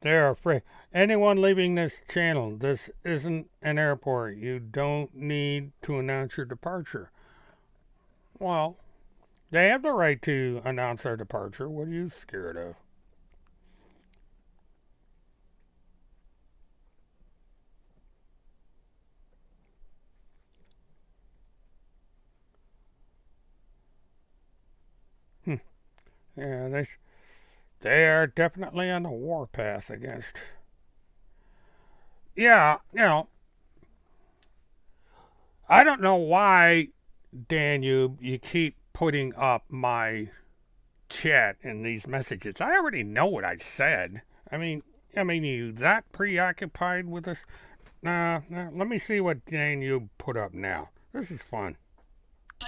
They're afraid. Anyone leaving this channel, this isn't an airport. You don't need to announce your departure. Well, they have the right to announce their departure. What are you scared of? Yeah, they are definitely on the warpath against. Yeah, I don't know why, Dan, you keep putting up my chat in these messages. I already know what I said. I mean, you that preoccupied with this? Nah, let me see what Dan you put up now. This is fun. Two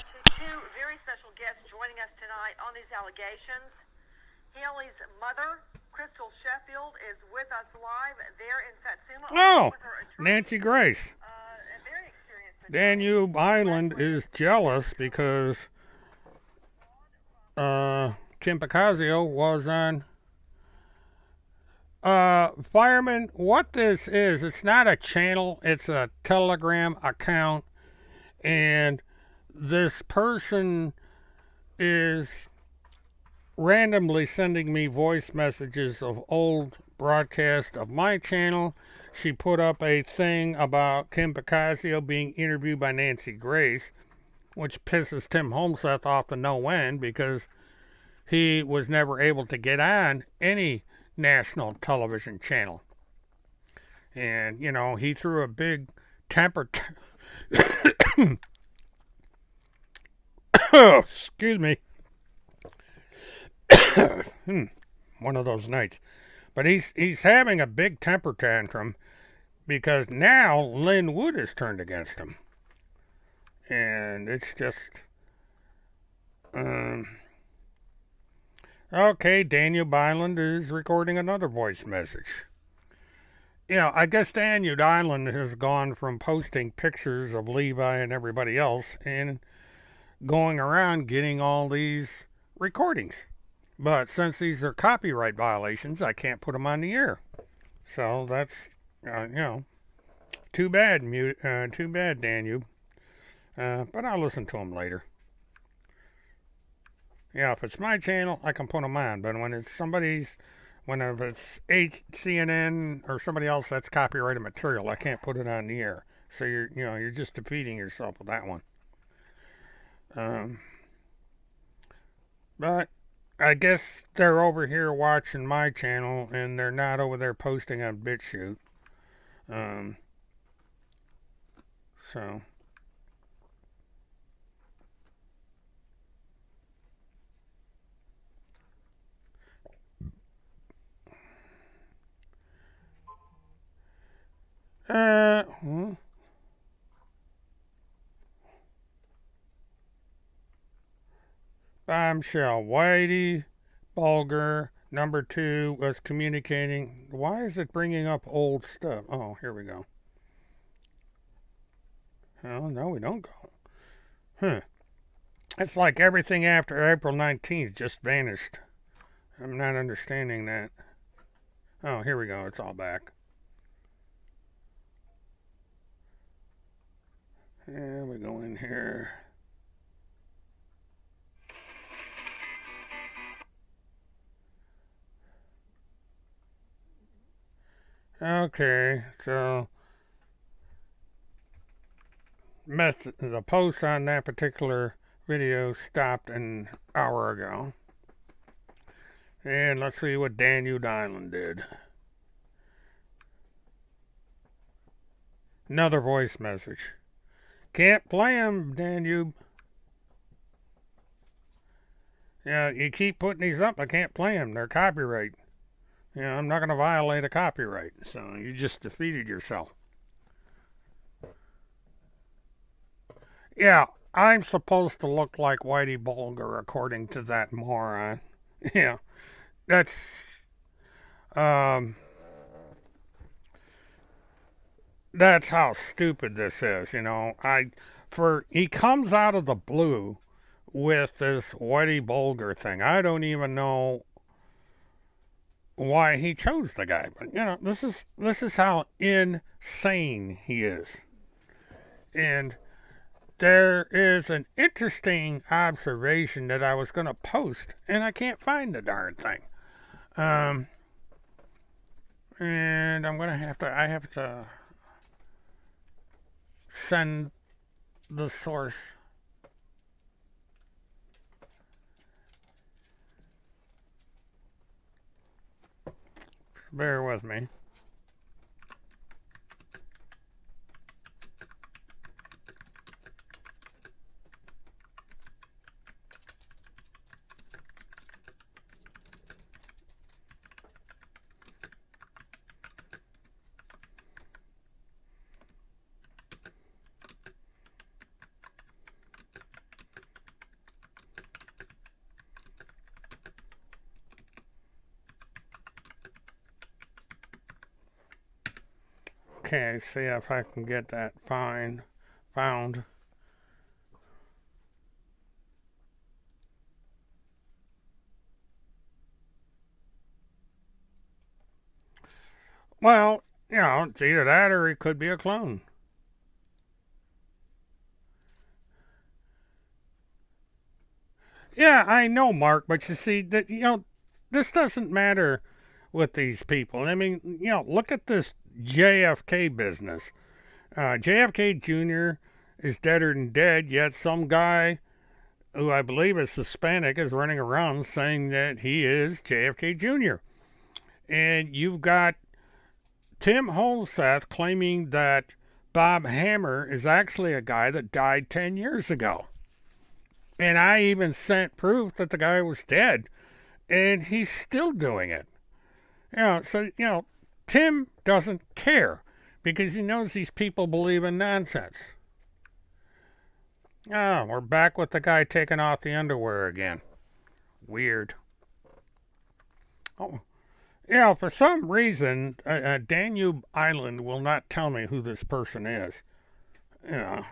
very special guests joining us tonight on these allegations. Haley's mother, Crystal Sheffield, is with us live there in Satsuma. Oh, Nancy Grace. Danube Island is jealous because Kim Picasio was on Fireman. What this is, it's not a channel, it's a Telegram account, and this person is randomly sending me voice messages of old broadcasts of my channel. She put up a thing about Kim Picasio being interviewed by Nancy Grace, which pisses Tim Holmseth off to no end because he was never able to get on any national television channel. And, he threw a big temper... Excuse me. One of those nights. But he's having a big temper tantrum because now Lin Wood is turned against him. And it's just, okay, Daniel Byland is recording another voice message. I guess Daniel Byland has gone from posting pictures of Levi and everybody else and going around getting all these recordings. But since these are copyright violations, I can't put them on the air. So that's, too bad, Daniel. But I'll listen to them later. If it's my channel, I can put them on. But when it's if it's CNN or somebody else, that's copyrighted material. I can't put it on the air. So you're just defeating yourself with that one. But I guess they're over here watching my channel, and they're not over there posting on BitChute. So. Bombshell. Whitey Bulger, number 2, was communicating. Why is it bringing up old stuff? Oh, here we go. Oh, no, we don't go. It's like everything after April 19th just vanished. I'm not understanding that. Oh, here we go. It's all back. Yeah, we go in here. Okay, so the post on that particular video stopped an hour ago. And let's see what Daniel Byland did. Another voice message. Can't play them, Daniel. You keep putting these up, I can't play them. They're copyright. I'm not going to violate a copyright. So you just defeated yourself. Yeah, I'm supposed to look like Whitey Bulger according to that moron. Yeah, that's how stupid this is. He comes out of the blue with this Whitey Bulger thing. I don't even know why he chose the guy, but this is how insane he is. And there is an interesting observation that I was going to post, and I can't find the darn thing. And I'm going to I have to send the source. Bear with me. Okay, see if I can get that found. Well, it's either that or it could be a clone. Yeah, I know, Mark, but you see, that this doesn't matter with these people. I mean, look at this JFK business. JFK Jr. is deader than dead, yet some guy who I believe is Hispanic is running around saying that he is JFK Jr. And you've got Tim Holseth claiming that Bob Hammer is actually a guy that died 10 years ago. And I even sent proof that the guy was dead. And he's still doing it. Tim doesn't care because he knows these people believe in nonsense. Ah, we're back with the guy taking off the underwear again. Weird. Oh, yeah, for some reason, Danube Island will not tell me who this person is. You know,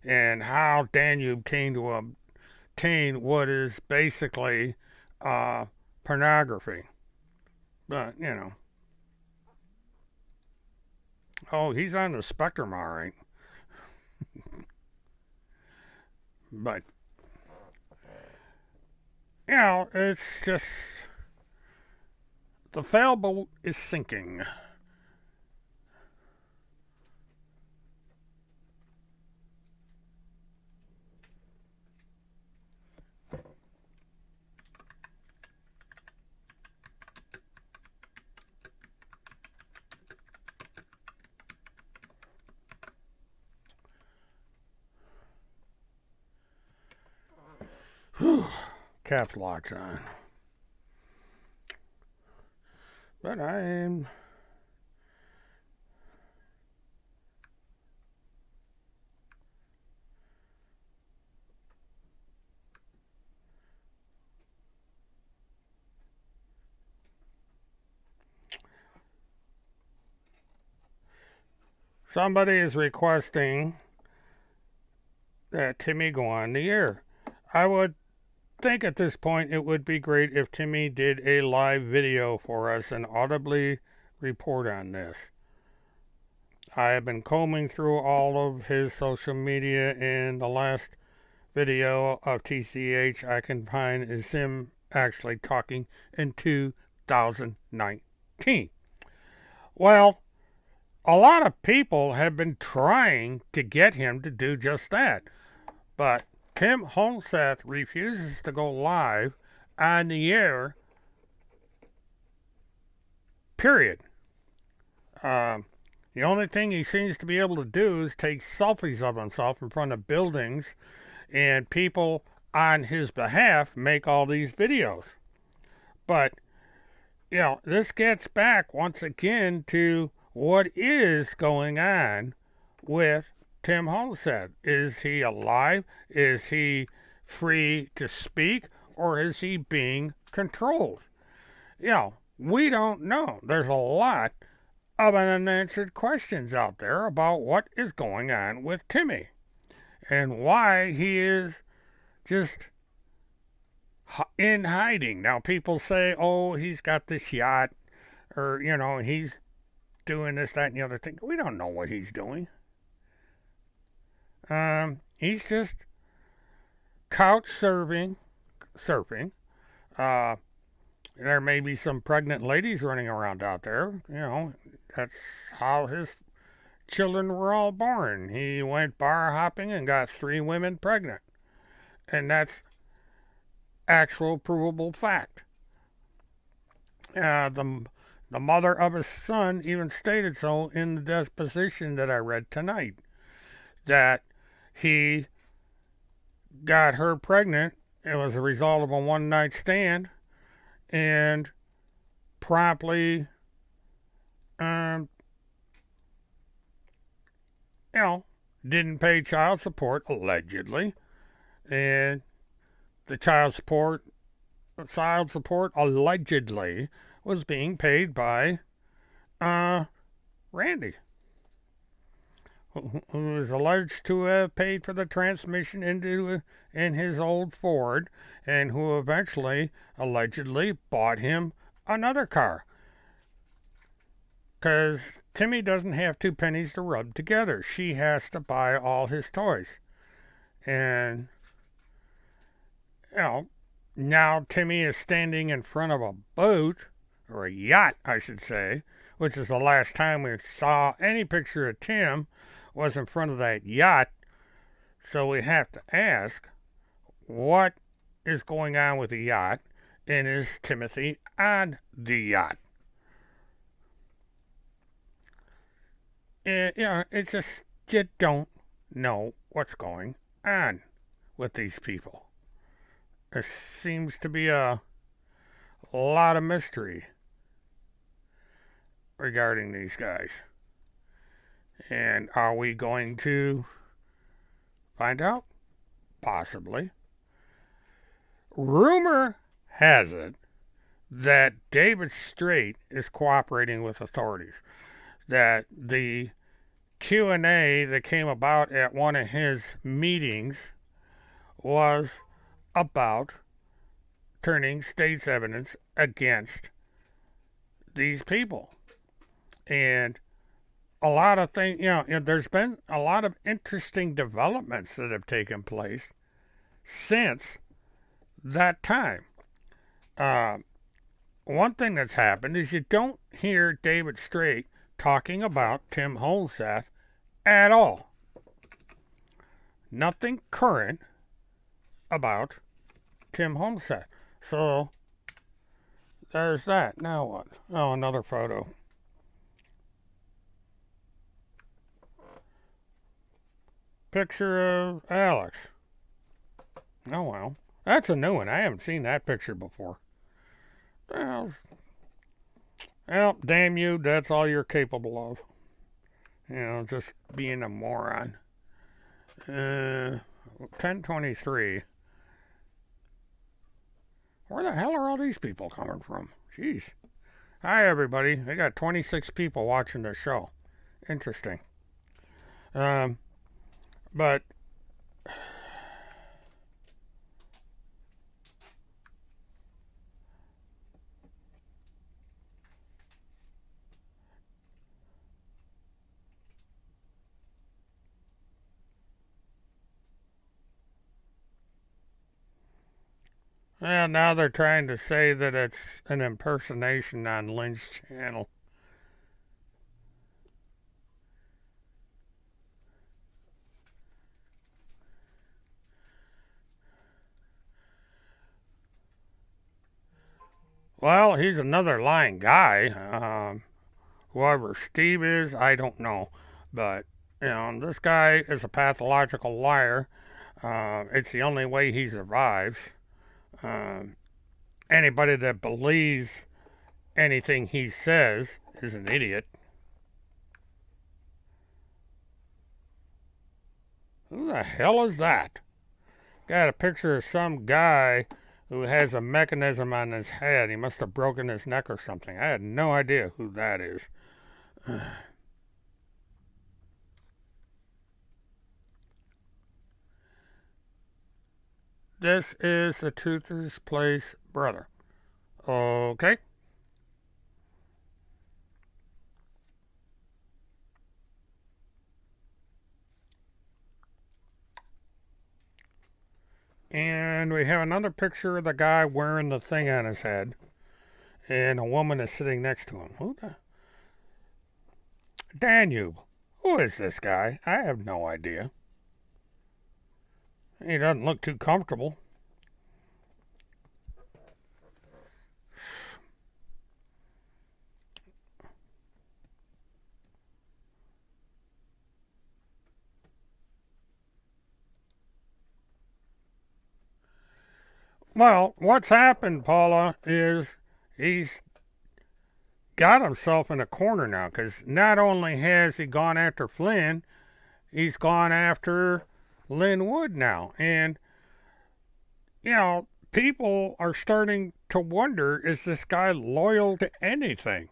and how Danube came to obtain what is basically uh, pornography. But, you know. Oh, he's on the spectrum, all right. But, you know, it's just. The sailboat is sinking. Whew. Caps lock's on. But I'm. Somebody is requesting that Timmy go on the air. I would think at this point it would be great if Timmy did a live video for us and audibly report on this. I have been combing through all of his social media, and the last video of TCH I can find is him actually talking in 2019. Well, a lot of people have been trying to get him to do just that, but Tim Holmseth refuses to go live on the air, period. The only thing he seems to be able to do is take selfies of himself in front of buildings, and people on his behalf make all these videos. But, you know, this gets back once again to what is going on with Tim Holmseth. Is he alive? Is he free to speak? Or is he being controlled? You know, we don't know. There's a lot of unanswered questions out there about what is going on with Timmy and why he is just in hiding. Now, people say, oh, he's got this yacht, or, you know, he's doing this, that, and the other thing. We don't know what he's doing. He's just couch surfing. There may be some pregnant ladies running around out there. You know, that's how his children were all born. He went bar hopping and got 3 women pregnant. And that's actual provable fact. The mother of his son even stated so in the deposition that I read tonight, that he got her pregnant. It was a result of a one night stand, and promptly, you know, didn't pay child support, allegedly. And the child support allegedly was being paid by Randy, who is alleged to have paid for the transmission in his old Ford, and who eventually allegedly bought him another car. Because Timmy doesn't have 2 pennies to rub together. She has to buy all his toys. And, you know, now Timmy is standing in front of a boat, or a yacht, I should say, which is the last time we saw any picture of Tim was in front of that yacht. So we have to ask, what is going on with the yacht, and is Timothy on the yacht? And, you know, it's just, you don't know what's going on with these people. There seems to be a lot of mystery regarding these guys. And are we going to find out? possibly. Rumor has it that David Straight is cooperating with authorities. That the Q&A that came about at one of his meetings was about turning state's evidence against these people. And a lot of things, there's been a lot of interesting developments that have taken place since that time. One thing that's happened is you don't hear David Straight talking about Tim Holmseth at all. Nothing current about Tim Holmseth. So there's that. Now what? Oh, another photo. Picture of Alex. Oh well. That's a new one. I haven't seen that picture before. Well, damn you, that's all you're capable of. Just being a moron. 1023. Where the hell are all these people coming from? Jeez. Hi, everybody. I got 26 people watching this show. Interesting. But well, now they're trying to say that it's an impersonation on Lynn's channel. Well, he's another lying guy. Whoever Steve is, I don't know. But, this guy is a pathological liar. It's the only way he survives. Anybody that believes anything he says is an idiot. Who the hell is that? Got a picture of some guy who has a mechanism on his head. He must have broken his neck or something. I had no idea who that is. This is the Truthers Place brother. Okay. And we have another picture of the guy wearing the thing on his head. And a woman is sitting next to him. Who the? Danube. Who is this guy? I have no idea. He doesn't look too comfortable. Well, what's happened, Paula, is he's got himself in a corner now, because not only has he gone after Flynn, he's gone after Lin Wood now. And, people are starting to wonder, is this guy loyal to anything?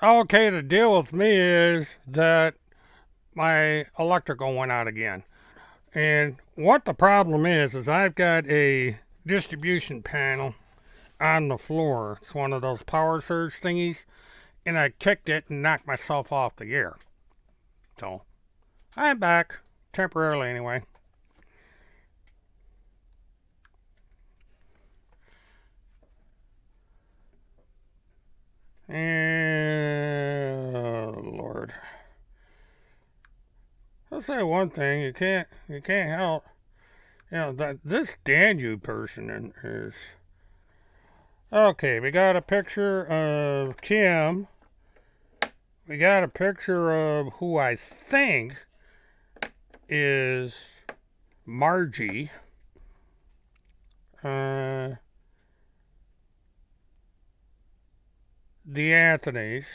Okay, the deal with me is that my electrical went out again. And what the problem is I've got a distribution panel on the floor. It's one of those power surge thingies, and I kicked it and knocked myself off the air. So I'm back, temporarily anyway. And oh, Lord. I'll say one thing, you can't help, that this Danube person is. Okay, we got a picture of Kim. We got a picture of who I think is Margie. The Anthonys.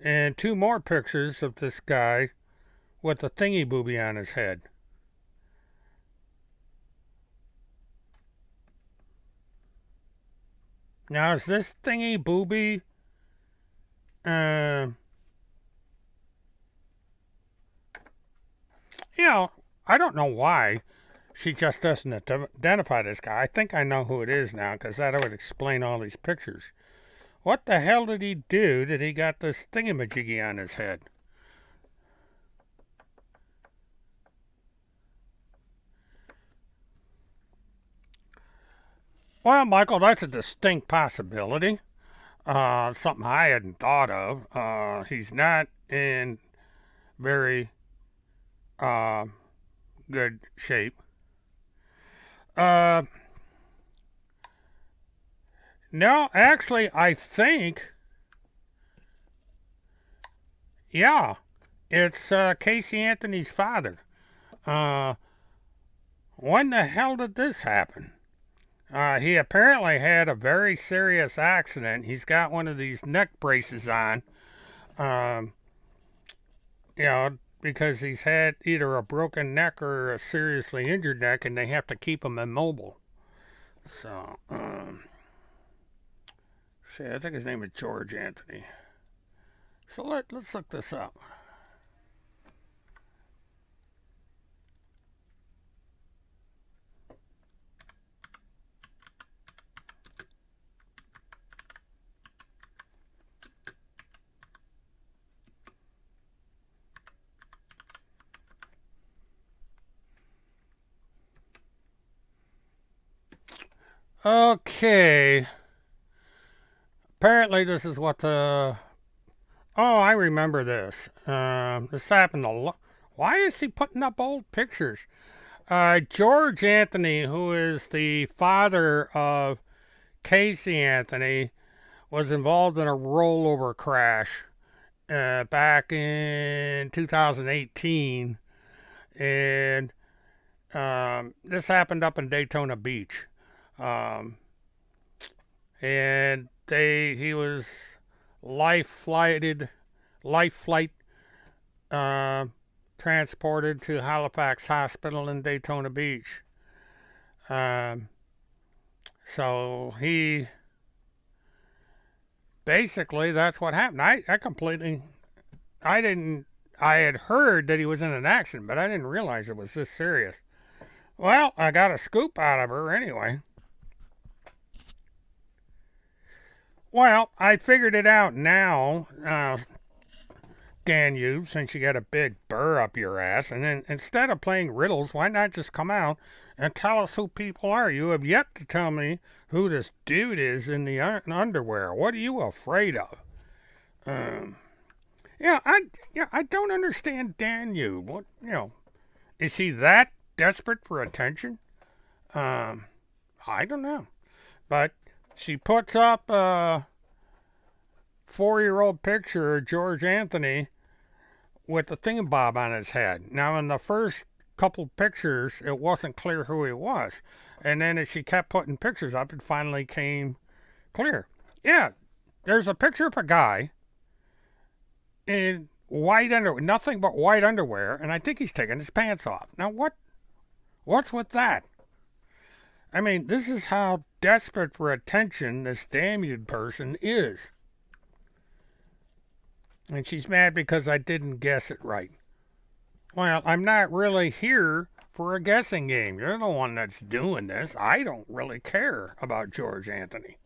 And two more pictures of this guy with a thingy booby on his head. Now, is this thingy booby I don't know why she just doesn't identify this guy. I think I know who it is now, because that would explain all these pictures. What the hell did he do that he got this thingamajiggy on his head? Well, Michael, that's a distinct possibility. Something I hadn't thought of. He's not in very good shape. No, actually, I think, yeah, it's Casey Anthony's father. When the hell did this happen? He apparently had a very serious accident. He's got one of these neck braces on. Because he's had either a broken neck or a seriously injured neck, and they have to keep him immobile. So, I think his name is George Anthony. So let's look this up. Okay. Apparently, this is what the. Oh, I remember this. This happened a lot. Why is he putting up old pictures? George Anthony, who is the father of Casey Anthony, was involved in a rollover crash back in 2018. And this happened up in Daytona Beach. And he was life flight transported to Halifax Hospital in Daytona Beach. So he basically, that's what happened. I had heard that he was in an accident, but I didn't realize it was this serious. Well, I got a scoop out of her anyway. Well, I figured it out now, Danube, since you got a big burr up your ass. And then instead of playing riddles, why not just come out and tell us who people are? You have yet to tell me who this dude is in the underwear. What are you afraid of? I don't understand Danube. What, is he that desperate for attention? I don't know. But she puts up a 4-year-old picture of George Anthony with the thingamabob on his head. Now, in the first couple pictures, it wasn't clear who he was. And then as she kept putting pictures up, it finally came clear. Yeah, there's a picture of a guy in white underwear, nothing but white underwear, and I think he's taking his pants off. Now, what's with that? I mean, this is how desperate for attention this damned person is. And she's mad because I didn't guess it right. Well, I'm not really here for a guessing game. You're the one that's doing this. I don't really care about George Anthony.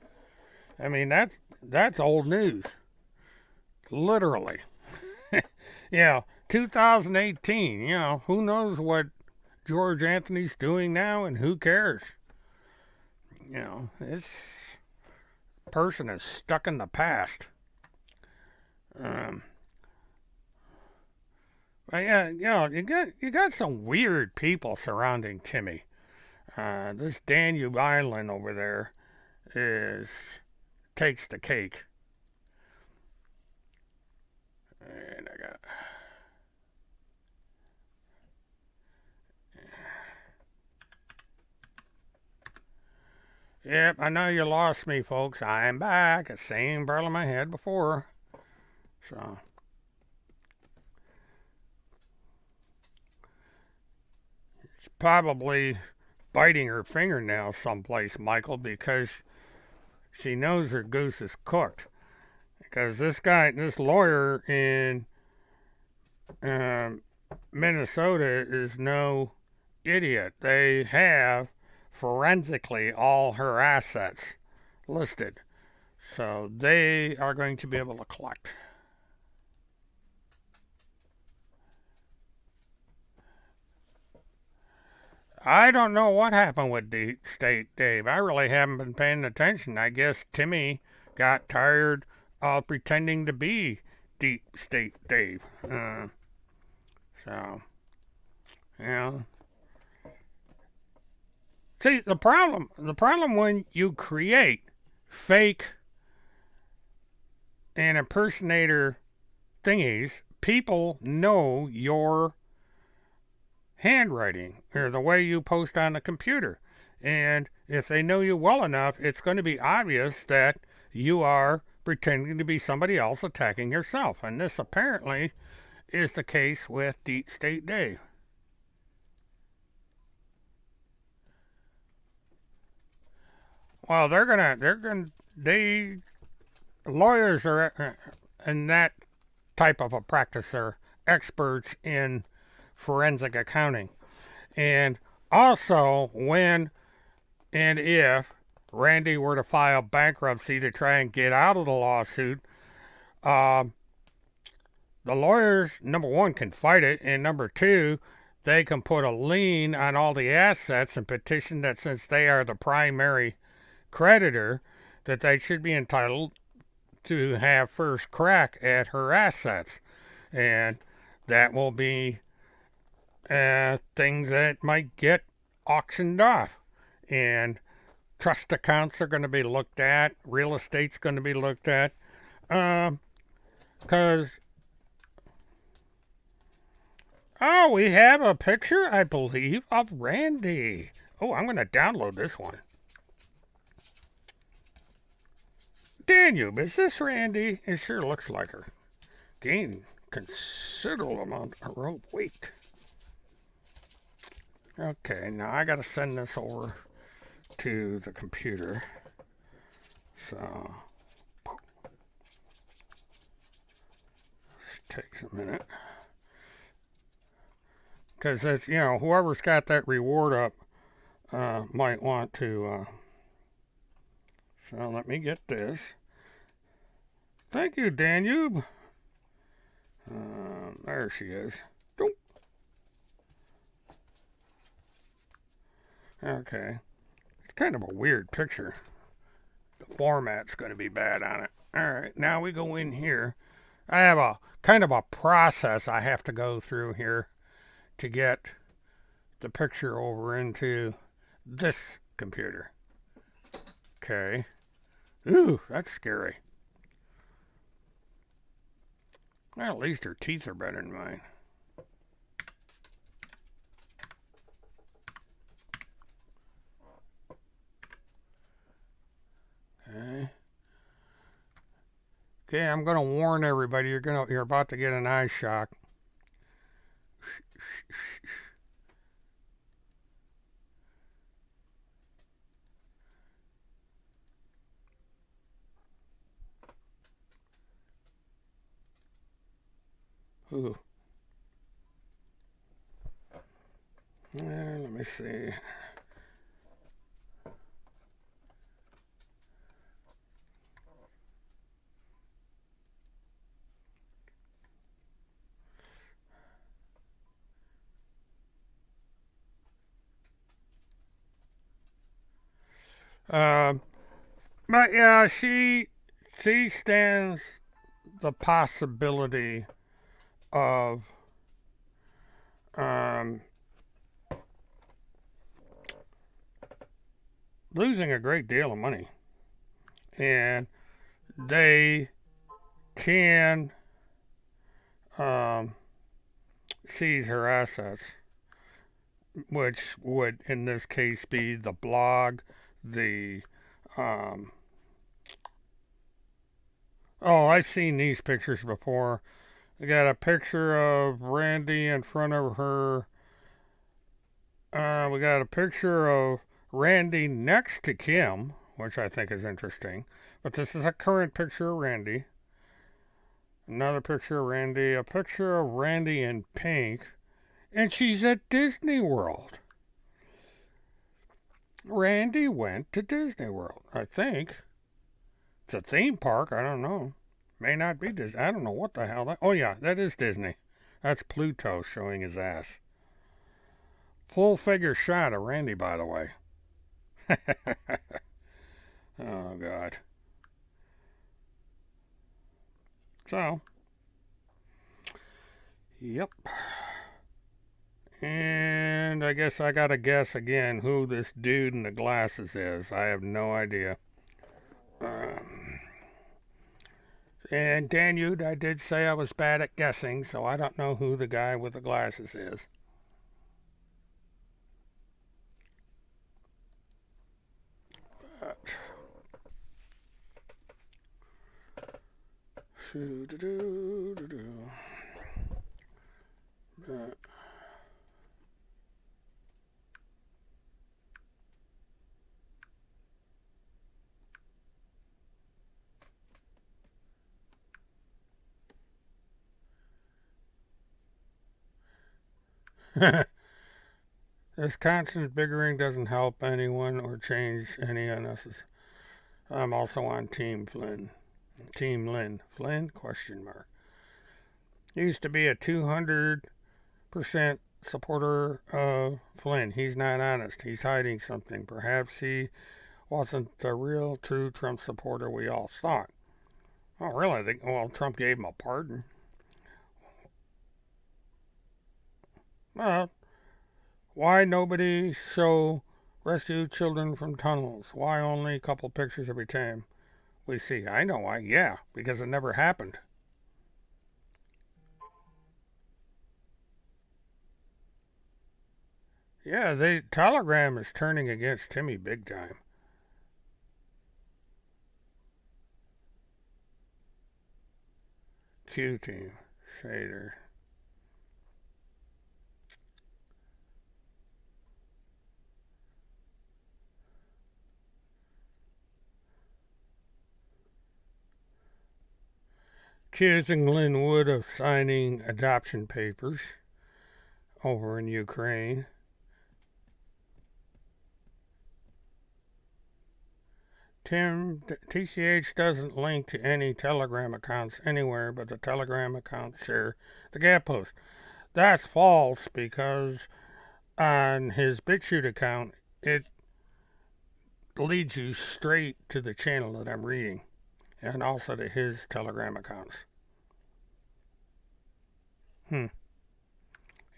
I mean, that's old news. Literally. 2018, who knows what George Anthony's doing now and who cares? This person is stuck in the past. But yeah, you got some weird people surrounding Timmy. This Danube Island over there takes the cake. And I got. Yep, I know you lost me, folks. I'm back. The same problem I had before. So. She's probably biting her fingernails someplace, Michael, because she knows her goose is cooked. Because this lawyer in Minnesota is no idiot. They have forensically all her assets listed. So they are going to be able to collect. I don't know what happened with Deep State Dave. I really haven't been paying attention. I guess Timmy got tired of pretending to be Deep State Dave. So, See, the problem when you create fake and impersonator thingies, people know your handwriting or the way you post on the computer. And if they know you well enough, it's going to be obvious that you are pretending to be somebody else attacking yourself. And this apparently is the case with Deep State Dave. Well, lawyers are in that type of a practice are experts in forensic accounting. And also, when and if Randy were to file bankruptcy to try and get out of the lawsuit, the lawyers, number one, can fight it, and number two, they can put a lien on all the assets and petition that since they are the primary creditor, that they should be entitled to have first crack at her assets. And that will be things that might get auctioned off. And trust accounts are going to be looked at. Real estate's going to be looked at. Because, we have a picture, I believe, of Randy. Oh, I'm going to download this one. Danube, is this Randy? It sure looks like her. Gained considerable amount of rope weight. Okay, now I gotta send this over to the computer. So, this takes a minute. Because it's, whoever's got that reward up might want to. So let me get this. Thank you, Danube. There she is. Okay. It's kind of a weird picture. The format's going to be bad on it. Alright, now we go in here. I have a kind of a process I have to go through here to get the picture over into this computer. Okay. Ooh, that's scary. Well, at least her teeth are better than mine. Okay, I'm gonna warn everybody. You're about to get an eye shock. Ooh. Let me see. But yeah, she stands the possibility of losing a great deal of money, and they can seize her assets, which would in this case be the blog, the oh, I've seen these pictures before. We got a picture of Randy in front of her. We got a picture of Randy next to Kim, which I think is interesting. But this is a current picture of Randy. Another picture of Randy. A picture of Randy in pink. And she's at Disney World. Randy went to Disney World, I think. It's a theme park. I don't know. May not be Disney. I don't know what the hell that. Oh, yeah, that is Disney. That's Pluto showing his ass. Full figure shot of Randy, by the way. Oh, God. So, yep. And I guess I gotta guess again who this dude in the glasses is. I have no idea. And Daniel, I did say I was bad at guessing, so I don't know who the guy with the glasses is. But, this constant bickering doesn't help anyone or change any unnecessary. I'm also on Team Flynn. Team Lynn. Flynn? Question mark. Used to be a 200% supporter of Flynn. He's not honest. He's hiding something. Perhaps he wasn't the real, true Trump supporter we all thought. Oh, really? Well, Trump gave him a pardon. Well, why nobody show rescue children from tunnels? Why only a couple pictures every time we see? I know why. Yeah, because it never happened. Yeah, the Telegram is turning against Timmy big time. Q team. Sater. Accusing Lynn Wood of signing adoption papers over in Ukraine. TCH doesn't link to any Telegram accounts anywhere, but the Telegram accounts share the Gap post. That's false because on his BitChute account, it leads you straight to the channel that I'm reading, and also to his Telegram accounts.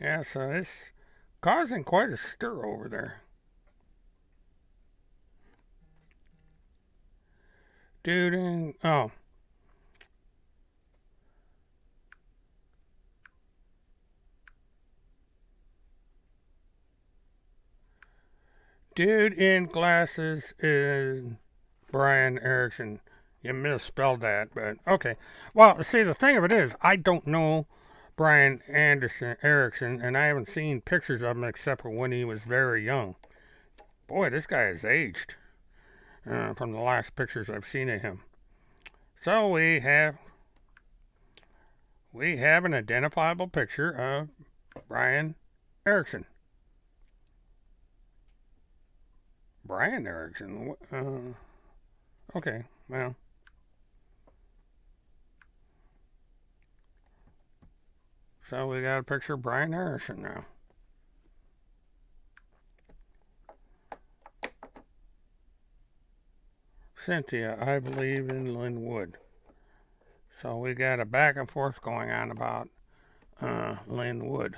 Yeah, so it's causing quite a stir over there. Dude, Dude in glasses is Brian Erickson. You misspelled that, but okay. Well, see, the thing of it is, I don't know Brian Erickson, and I haven't seen pictures of him except for when he was very young. Boy, this guy has aged from the last pictures I've seen of him. So we we have an identifiable picture of Brian Erickson. Brian Erickson? Okay, well. So we got a picture of Brian Erickson now. Cynthia, I believe in Linwood. So we got a back and forth going on about Linwood.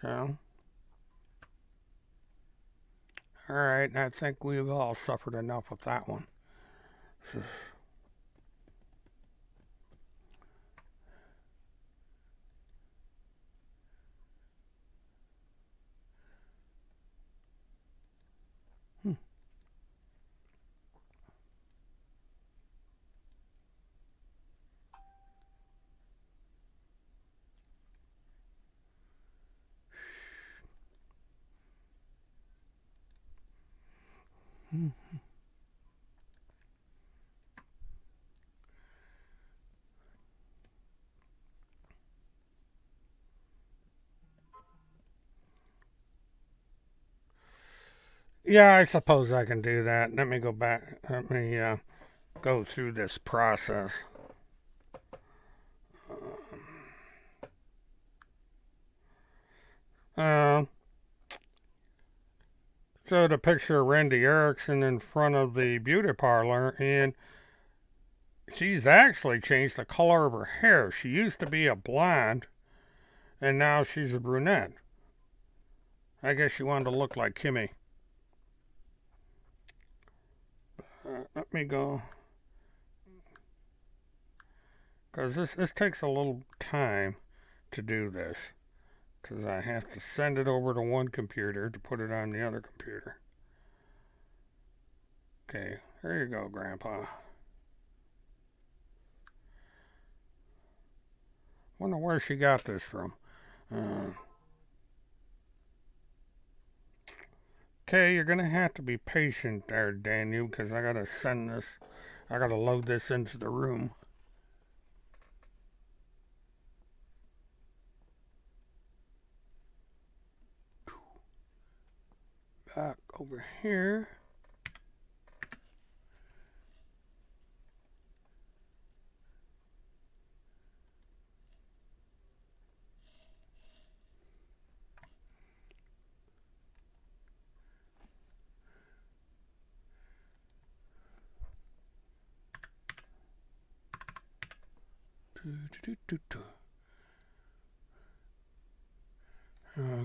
So, alright, I think we've all suffered enough with that one. Yeah, I suppose I can do that. Let me go back. Let me go through this process. So the picture of Randy Erickson in front of the beauty parlor, and she's actually changed the color of her hair. She used to be a blonde, and now she's a brunette. I guess she wanted to look like Kimmy. Let me go, because this takes a little time to do this, because I have to send it over to one computer to put it on the other computer. Okay, there you go, Grandpa. Wonder where she got this from. Okay, you're gonna have to be patient there, Daniel, because I gotta send this. I gotta load this into the room. Back over here.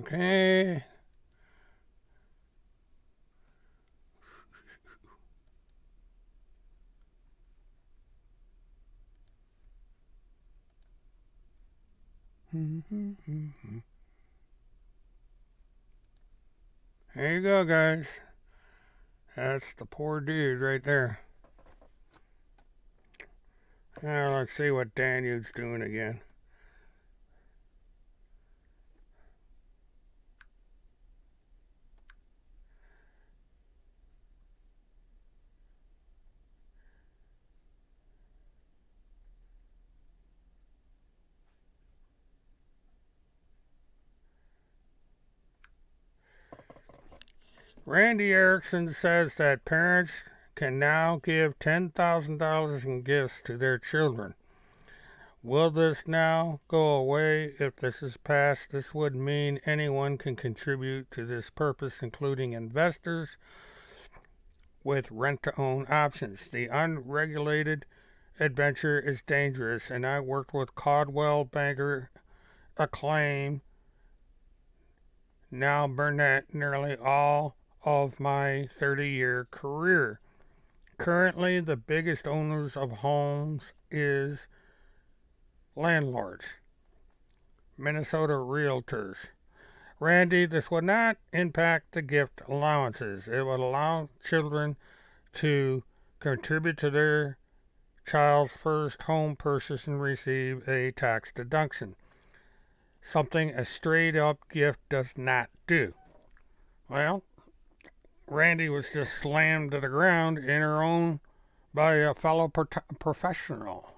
Okay. There you go, guys. That's the poor dude right there. Now let's see what Daniel's doing again. Randy Erickson says that parents can now give $10,000 in gifts to their children. Will this now go away if this is passed? This would mean anyone can contribute to this purpose, including investors with rent-to-own options. The unregulated adventure is dangerous, and I worked with Coldwell Banker Acclaim, now Burnett, nearly all of my 30-year career. Currently, the biggest owners of homes is landlords, Minnesota realtors. Randy, this would not impact the gift allowances. It would allow children to contribute to their child's first home purchase and receive a tax deduction. Something a straight up gift does not do. Well, Randy was just slammed to the ground in her own by a fellow professional.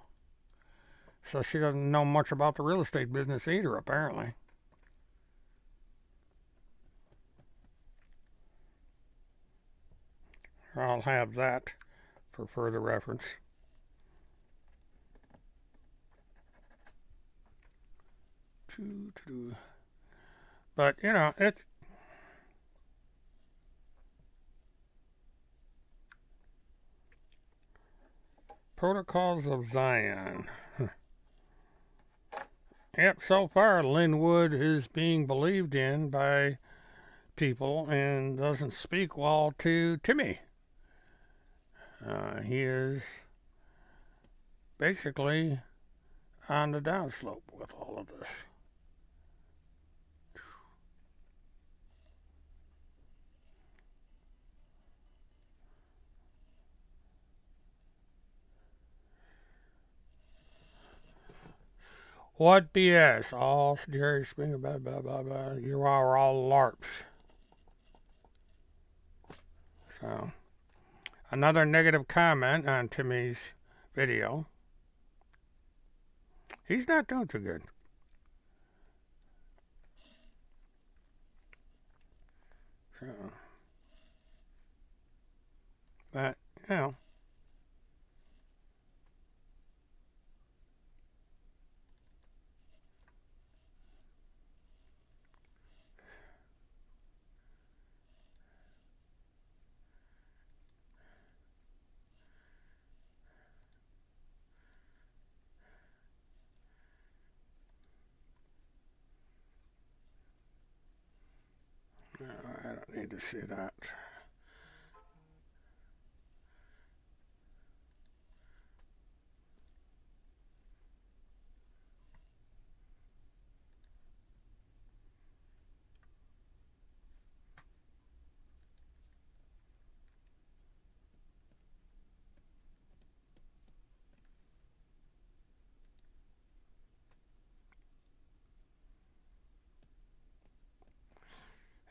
So she doesn't know much about the real estate business either, apparently. I'll have that for further reference. But, you know, it's Protocols of Zion. Yep, so far Lin Wood is being believed in by people and doesn't speak well to Timmy. He is basically on the downslope with all of this. What BS? All Jerry Springer, blah, blah, blah, blah. You are all LARPs. So, another negative comment on Timmy's video. He's not doing too good. So, but, you know. I don't need to see that.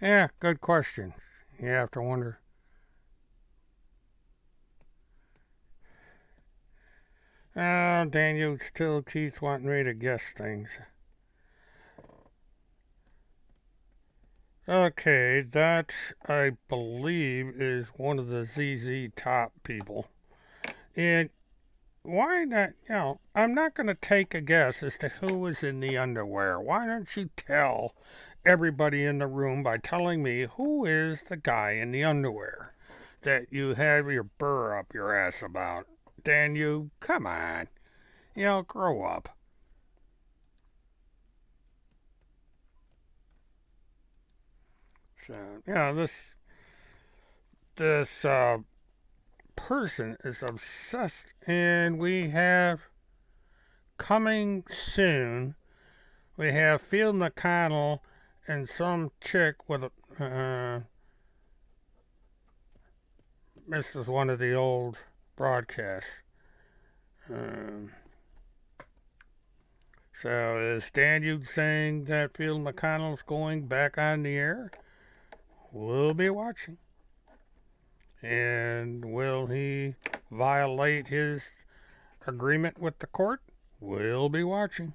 Yeah, good question. You have to wonder. Oh, Daniel still keeps wanting me to guess things. Okay, that, I believe, is one of the ZZ Top people. And why not, you know, I'm not going to take a guess as to who was in the underwear. Why don't you tell everybody in the room by telling me who is the guy in the underwear that you have your burr up your ass about? Dan, you, come on. You know, grow up. So, you know, this person is obsessed, and we have coming soon, we have Field McConnell and some chick with a, this is one of the old broadcasts. So is Daniel saying that Field McConnell's going back on the air? We'll be watching. And will he violate his agreement with the court? We'll be watching.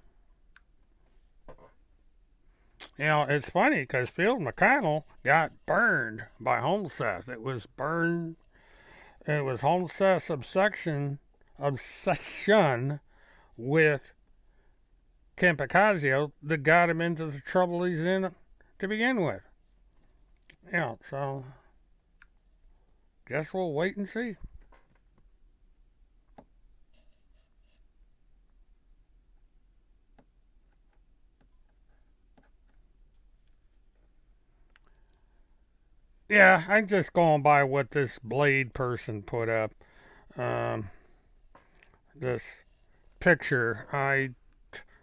You know, it's funny because Field McConnell got burned by Homeseth. It was Homeseth's obsession with Ken Picazio that got him into the trouble he's in to begin with. You know, so guess we'll wait and see. Yeah, I'm just going by what this Blade person put up. This picture. I'm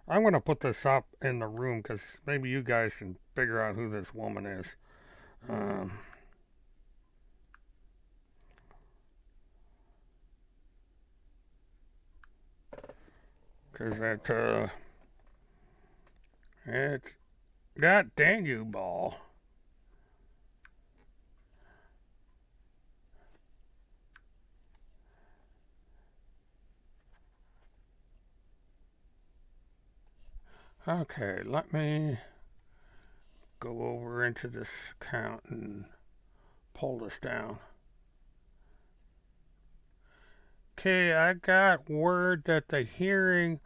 going to put this up in the room because maybe you guys can figure out who this woman is. Because it's got Daniel Ball. Okay, let me go over into this account and pull this down. Okay, I got word that the hearing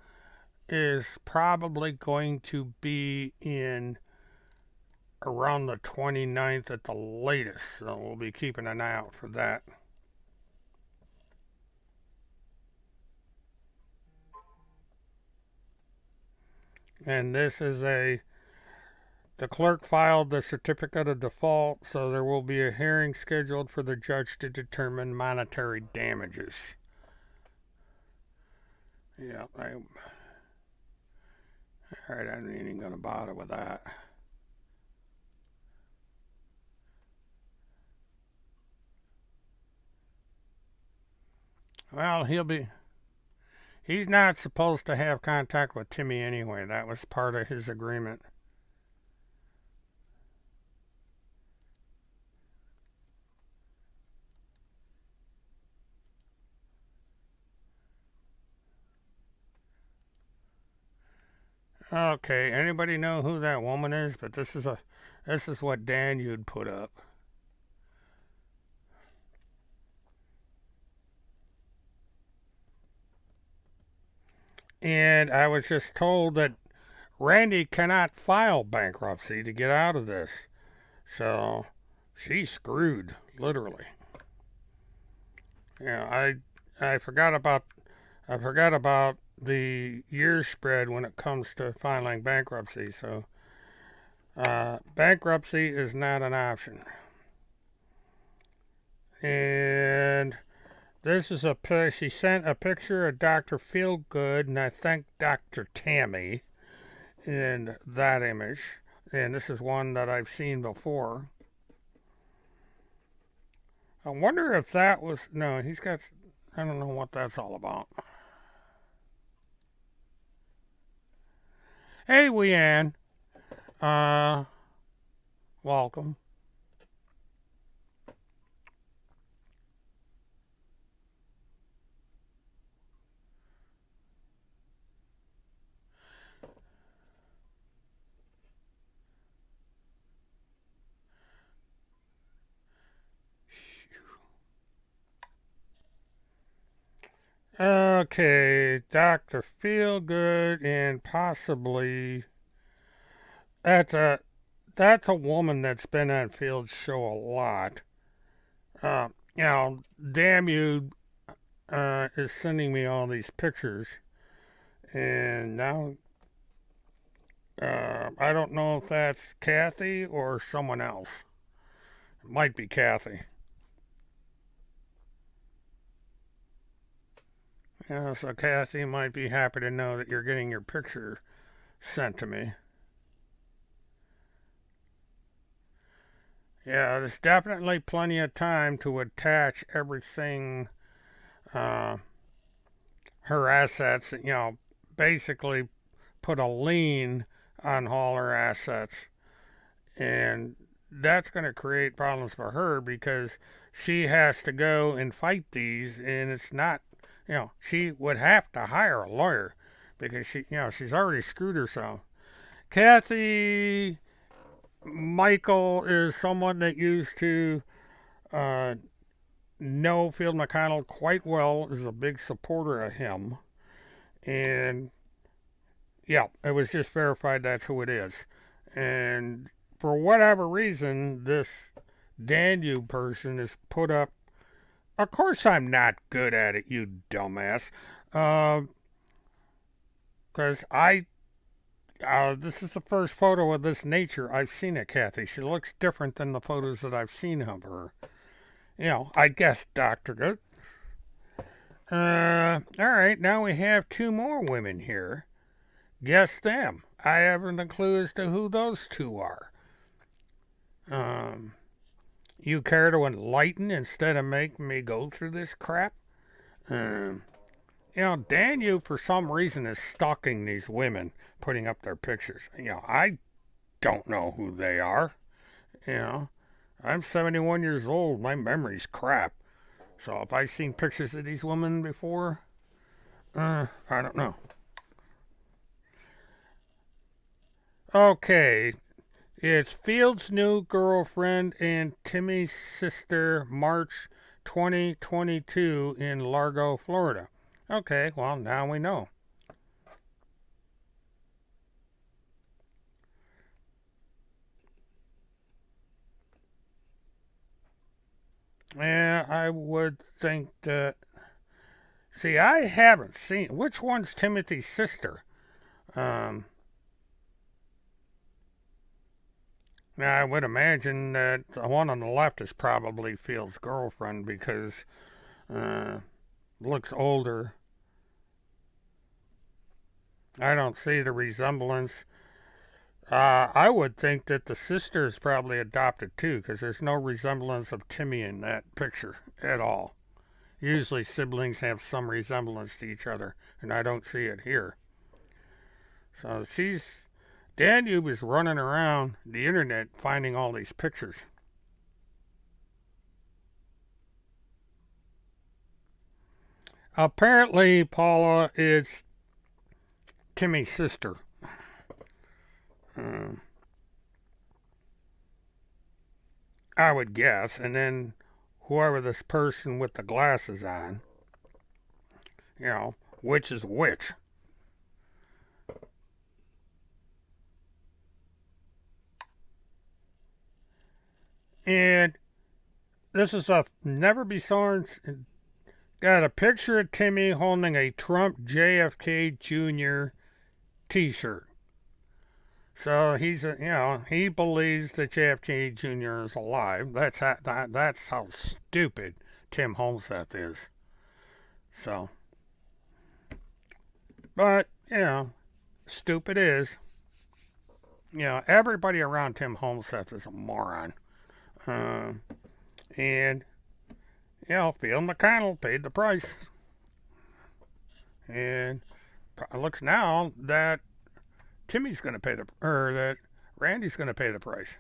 is probably going to be in around the 29th at the latest, so we'll be keeping an eye out for that. And this is the clerk filed the certificate of default, so there will be a hearing scheduled for the judge to determine monetary damages. Yeah, alright, I'm not even going to bother with that. Well, he's not supposed to have contact with Timmy anyway. That was part of his agreement. Okay, anybody know who that woman is? But this is what Dan you'd put up. And I was just told that Randy cannot file bankruptcy to get out of this. So she's screwed, literally. Yeah, I forgot about the year spread when it comes to filing bankruptcy. So bankruptcy is not an option. And this is she sent a picture of Dr. Feelgood, and I think Dr. Tammy in that image. And this is one that I've seen before. I wonder if that was, no, he's got, I don't know what that's all about. Hey, Weanne. Welcome. Okay, Dr. Feelgood and possibly that's a woman that's been on Field's show a lot. Damn you is sending me all these pictures, and now I don't know if that's Kathy or someone else. It might be Kathy. Yeah, so Kathy might be happy to know that you're getting your picture sent to me. Yeah, there's definitely plenty of time to attach everything, her assets, basically put a lien on all her assets. And that's going to create problems for her because she has to go and fight these, and it's not, she would have to hire a lawyer because she's already screwed herself. Kathy Michael is someone that used to know Field McConnell quite well, is a big supporter of him. And yeah, it was just verified that's who it is. And for whatever reason, this Danube person is put up. Of course, I'm not good at it, you dumbass. Because this is the first photo of this nature I've seen of Kathy. She looks different than the photos that I've seen of her. I guess Dr. Good. Alright, now we have two more women here. Guess them. I haven't a clue as to who those two are. You care to enlighten instead of making me go through this crap? Daniel, for some reason, is stalking these women, putting up their pictures. I don't know who they are. I'm 71 years old. My memory's crap. So if I've seen pictures of these women before, I don't know. Okay, it's Field's new girlfriend and Timmy's sister, March 2022 in Largo, Florida. Okay, well, now we know. Yeah, I would think that. See, I haven't seen. Which one's Timothy's sister? Um, Now, I would imagine that the one on the left is probably Field's girlfriend because uh, looks older. I don't see the resemblance. I would think that the sister is probably adopted too because there's no resemblance of Timmy in that picture at all. Usually siblings have some resemblance to each other, and I don't see it here. So Danube is running around the internet finding all these pictures. Apparently, Paula is Timmy's sister. Um, I would guess. And then whoever this person with the glasses on, you know, which is which. And this is a Never Be Sworn. Got a picture of Timmy holding a Trump JFK Jr. T-shirt. So he believes that JFK Jr. is alive. That's how stupid Tim Holmseth is. So, but stupid is. Everybody around Tim Holmseth is a moron. Uh, and Phil McConnell paid the price. And it looks now that Timmy's going to pay that Randy's going to pay the price.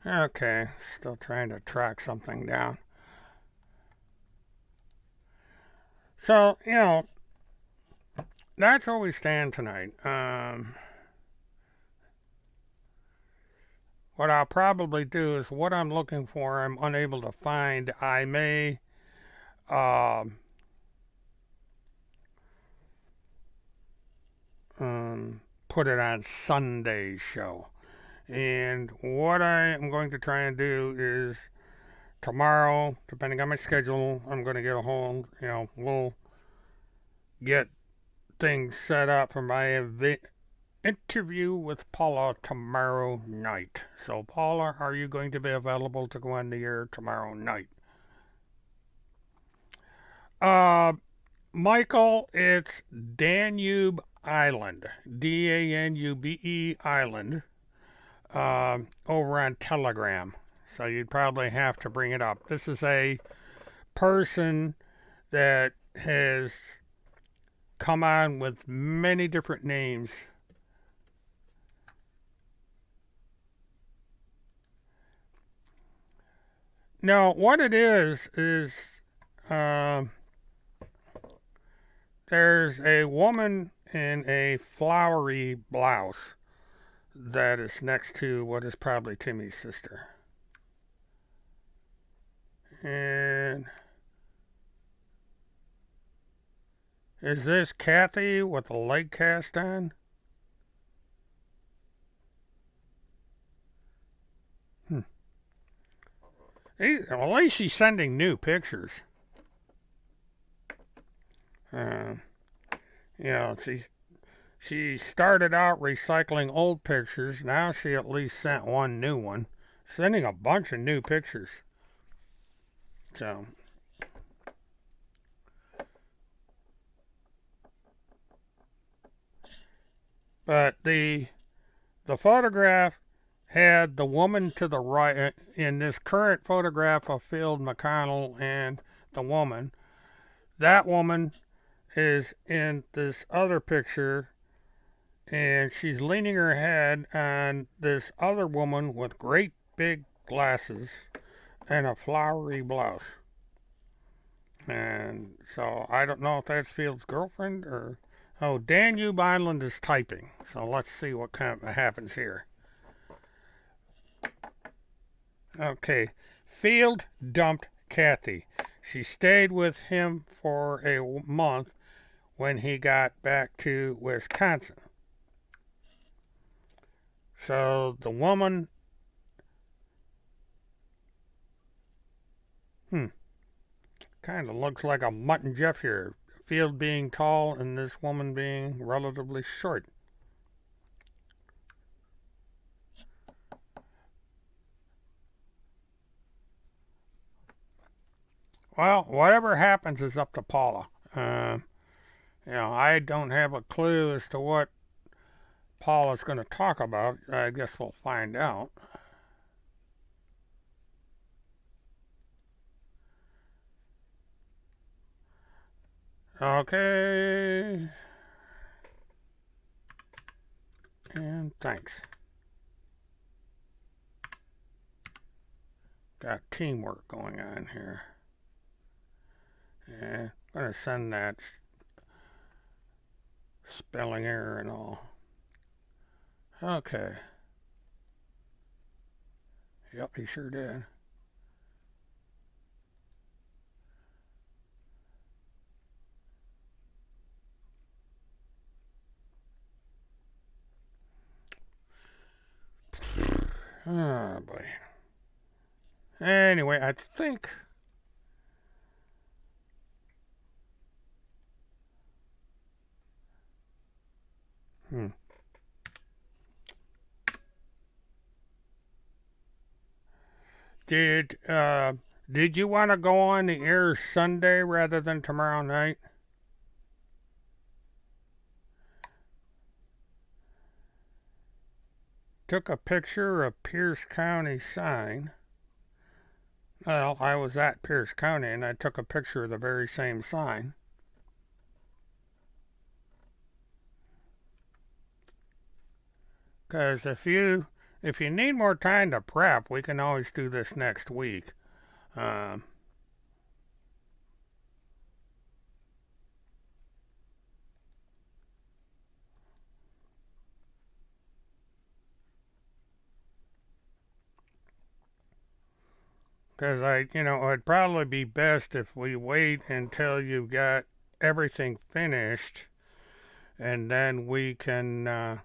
Okay, still trying to track something down. So, that's where we stand tonight. What I'll probably do is what I'm looking for, I'm unable to find. I may put it on Sunday's show. And what I am going to try and do is tomorrow, depending on my schedule, I'm going to get a hold, we'll get things set up for my interview with Paula tomorrow night. So, Paula, are you going to be available to go on the air tomorrow night? Michael, it's Danube Island, Danube Island, over on Telegram. So you'd probably have to bring it up. This is a person that has come on with many different names. Now, what it is there's a woman in a flowery blouse that is next to what is probably Timmy's sister. And is this Kathy with the leg cast on? Well, at least she's sending new pictures. She started out recycling old pictures. Now she at least sent one new one. Sending a bunch of new pictures. So. But the photograph had the woman to the right in this current photograph of Field McConnell and the woman. That woman is in this other picture and she's leaning her head on this other woman with great big glasses and a flowery blouse. And so I don't know if that's Field's girlfriend or. Oh, Danube Island is typing. So let's see what kind of happens here. Okay. Field dumped Kathy. She stayed with him for a month when he got back to Wisconsin. So the woman. Kind of looks like a Mutt and Jeff here. Field being tall and this woman being relatively short. Well, whatever happens is up to Paula. I don't have a clue as to what Paula's going to talk about. I guess we'll find out. Okay. And thanks. Got teamwork going on here. Yeah, I'm going to send that spelling error and all. Okay. Yep, he sure did. Oh boy. Anyway, I think. Did you want to go on the air Sunday rather than tomorrow night? Took a picture of Pierce County sign. Well, I was at Pierce County and I took a picture of the very same sign. Because if you need more time to prep, we can always do this next week. Because it'd probably be best if we wait until you've got everything finished, and then we can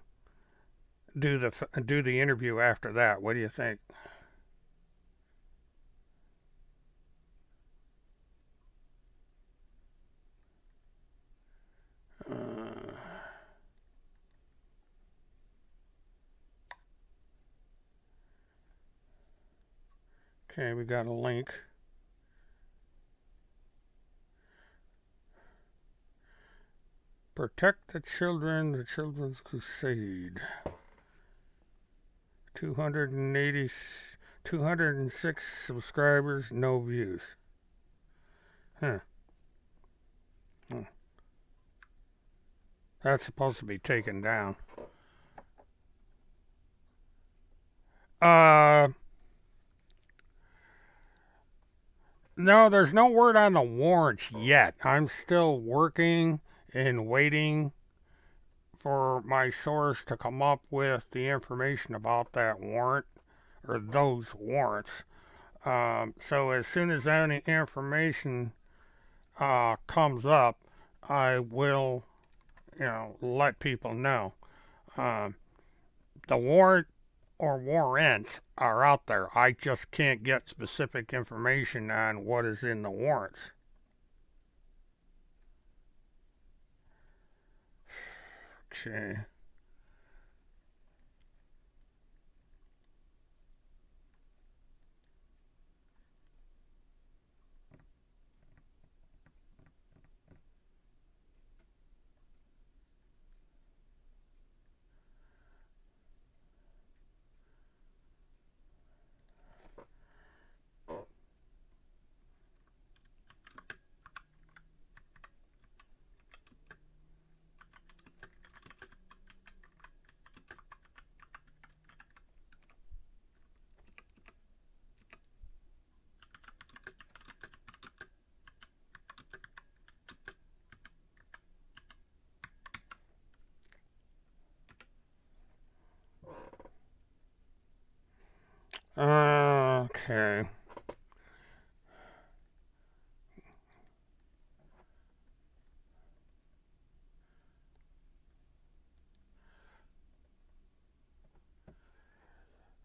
do the interview after that. What do you think? Okay, we got a link. Protect the Children, the Children's Crusade. 206 subscribers, no views. That's supposed to be taken down. No, there's no word on the warrants yet. I'm still working and waiting for my source to come up with the information about that warrant or those warrants. So as soon as any information comes up, I will, let people know. The warrant or warrants are out there. I just can't get specific information on what is in the warrants. Okay. Okay.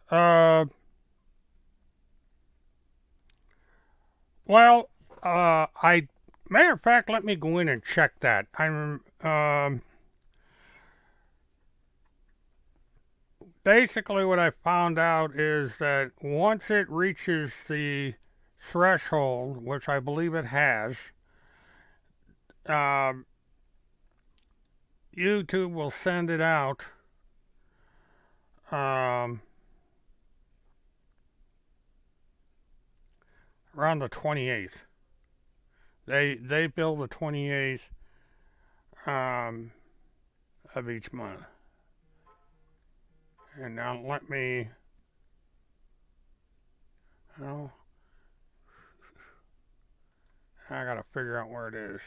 Uh, well, I matter of fact, let me go in and check that. I'm basically what I found out is that once it reaches the threshold, which I believe it has, um, YouTube will send it out. Um, Around the 28th. They bill the 28th um, of each month. And now let me. Oh, I gotta figure out where it is.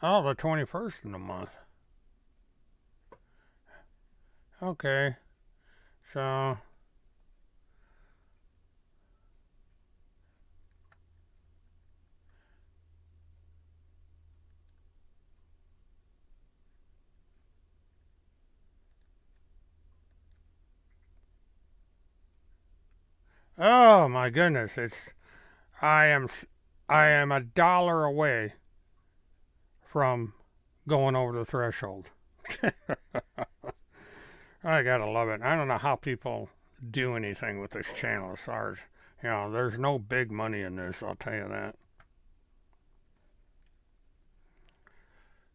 Oh, the 21st of the month. Okay, so oh my goodness, it's I am I am $1 away from going over the threshold. I gotta love it. I don't know how people do anything with this channel as far as, there's no big money in this, I'll tell you that.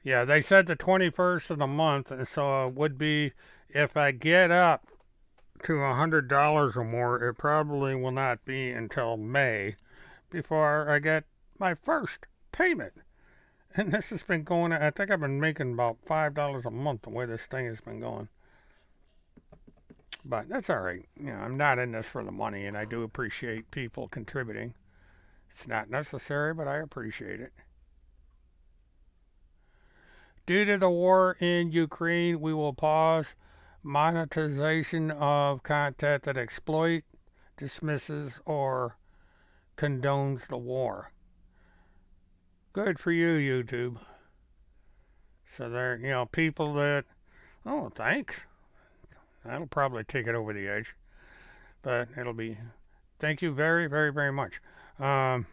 Yeah, they said the 21st of the month, and so it would be if I get up to $100 or more, it probably will not be until May before I get my first payment. And this has been going, I think I've been making about $5 a month the way this thing has been going. But that's all right. I'm not in this for the money, and I do appreciate people contributing. It's not necessary, but I appreciate it. Due to the war in Ukraine, we will pause monetization of content that exploits, dismisses, or condones the war. Good for you, YouTube. So there, people that, oh, thanks. That'll probably take it over the edge, but it'll be. Thank you very, very, very much. Um,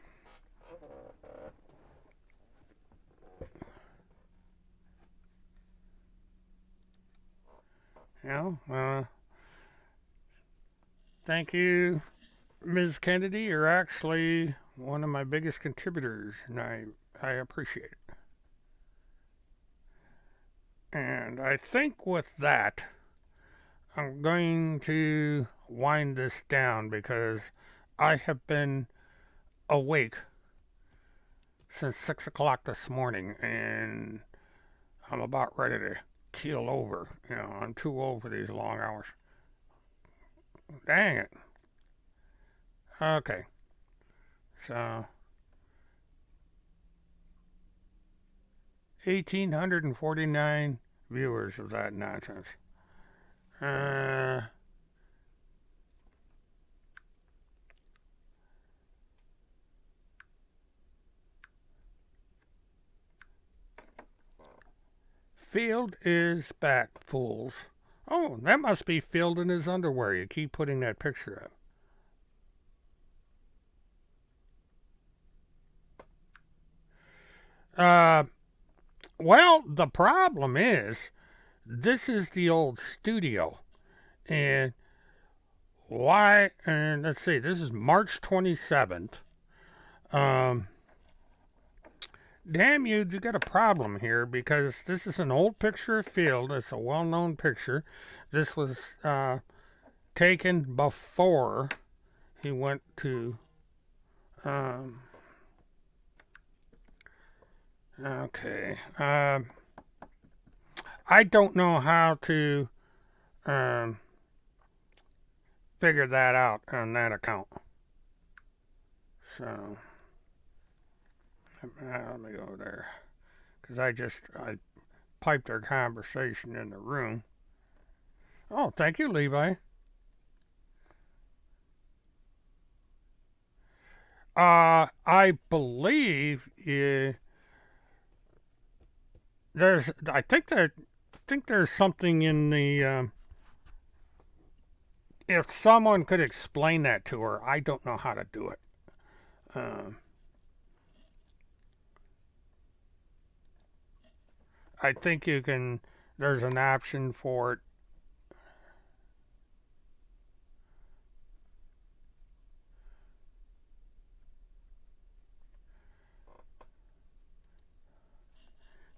you know, uh, Thank you, Ms. Kennedy. You're actually one of my biggest contributors, and I appreciate it. And I think with that, I'm going to wind this down because I have been awake since 6 o'clock this morning, and I'm about ready to keel over. I'm too old for these long hours. Dang it. Okay. So, 1,849 viewers of that nonsense. Field is back, fools. Oh, that must be Field in his underwear. You keep putting that picture up. Well, the problem is, this is the old studio. And why? And let's see, this is March 27th. Damn you got a problem here because this is an old picture of Field. It's a well known picture. This was taken before he went to. Okay. I don't know how to figure that out on that account. So. Let me go there. Because I pipe their conversation in the room. Oh, thank you, Levi. I believe there's. I think there's something in the. If someone could explain that to her, I don't know how to do it. I think you can. There's an option for it.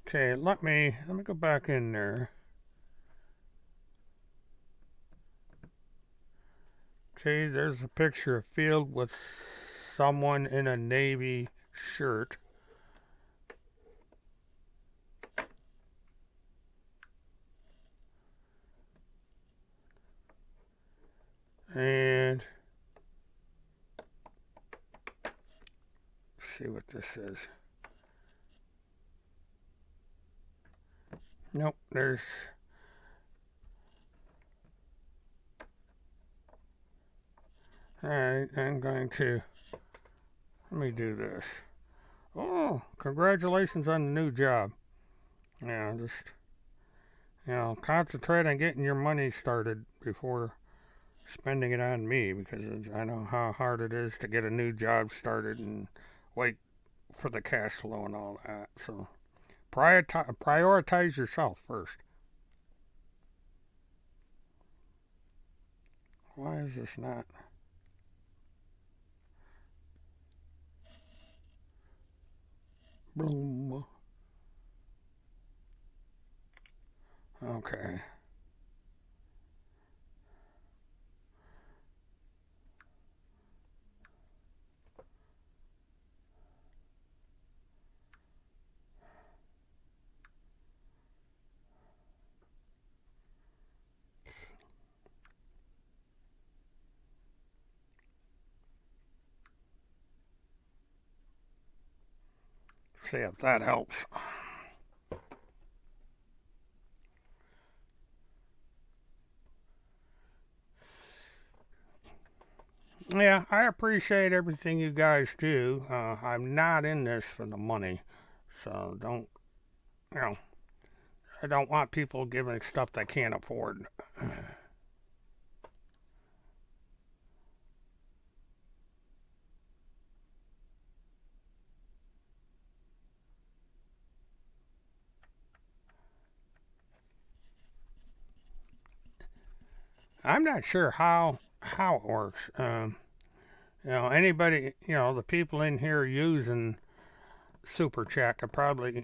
Okay, let me go back in there. Okay, there's a picture of Field with someone in a navy shirt. And let's see what this is. Nope, there's. Alright, I'm going to. Let me do this. Oh, congratulations on the new job. Yeah, just. Concentrate on getting your money started before spending it on me, because I know how hard it is to get a new job started and wait for the cash flow and all that. So prioritize yourself first. Why is this not? Boom. Okay. See if that helps. Yeah, I appreciate everything you guys do. I'm not in this for the money, so don't, you know, I don't want people giving stuff they can't afford. I'm not sure how it works. Anybody, the people in here using Super Chat could probably,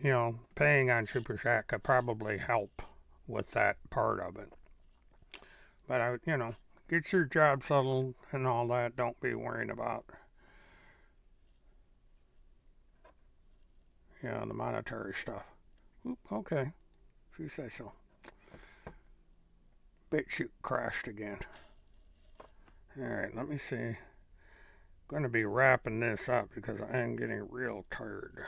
paying on Super Chat could probably help with that part of it. But get your job settled and all that. Don't be worrying about, the monetary stuff. Oop, okay, if you say so. BitChute crashed again. Alright, let me see. I'm going to be wrapping this up because I am getting real tired.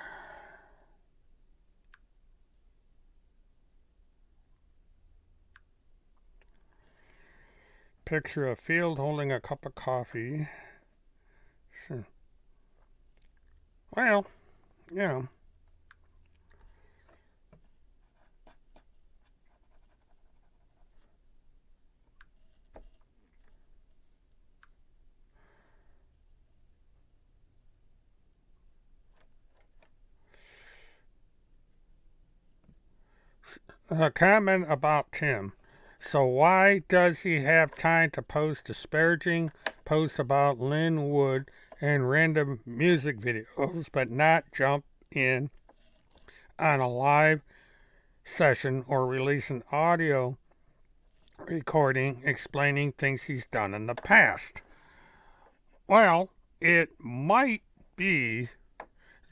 Picture of Field holding a cup of coffee. So, well, a comment about Tim. So why does he have time to post disparaging posts about Lin Wood and random music videos, but not jump in on a live session or release an audio recording explaining things he's done in the past? Well, it might be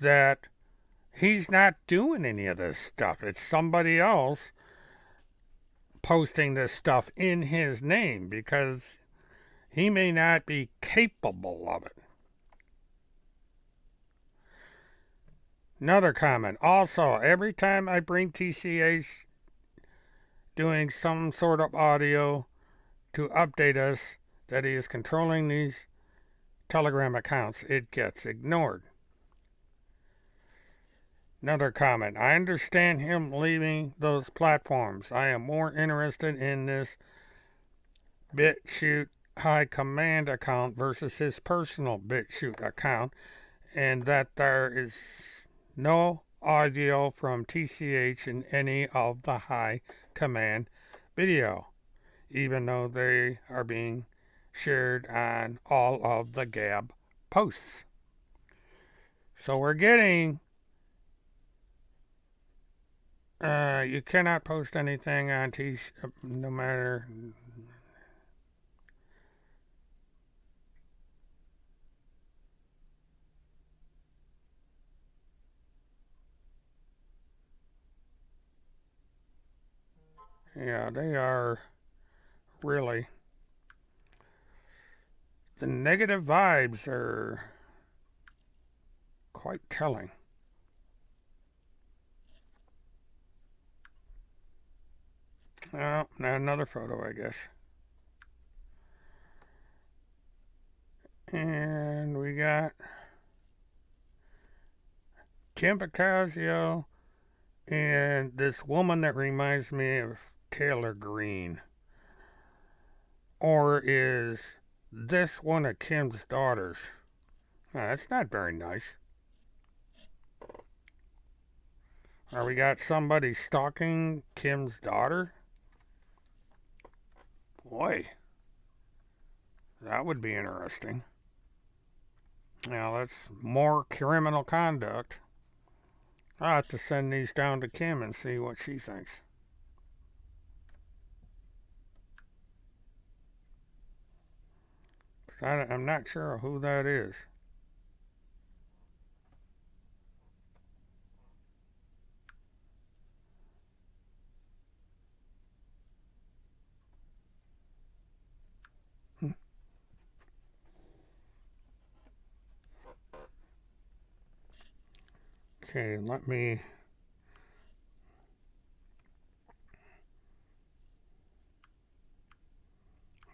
that he's not doing any of this stuff. It's somebody else posting this stuff in his name because he may not be capable of it. Another comment. Also, every time I bring TCH doing some sort of audio to update us that he is controlling these Telegram accounts. It gets ignored. Another comment. I understand him leaving those platforms. I am more interested in this BitChute High Command account versus his personal BitChute account, and that there is no audio from TCH in any of the High Command video, even though they are being shared on all of the Gab posts. So we're getting you cannot post anything on no matter. Yeah, they are really. The negative vibes are quite telling. Oh, another photo, I guess. And we got Kim Picasio and this woman that reminds me of Taylor Green. Or is this one of Kim's daughters? That's not very nice. Or we got somebody stalking Kim's daughter? Boy, that would be interesting. Now, that's more criminal conduct. I'll have to send these down to Kim and see what she thinks. I'm not sure who that is. Okay, let me.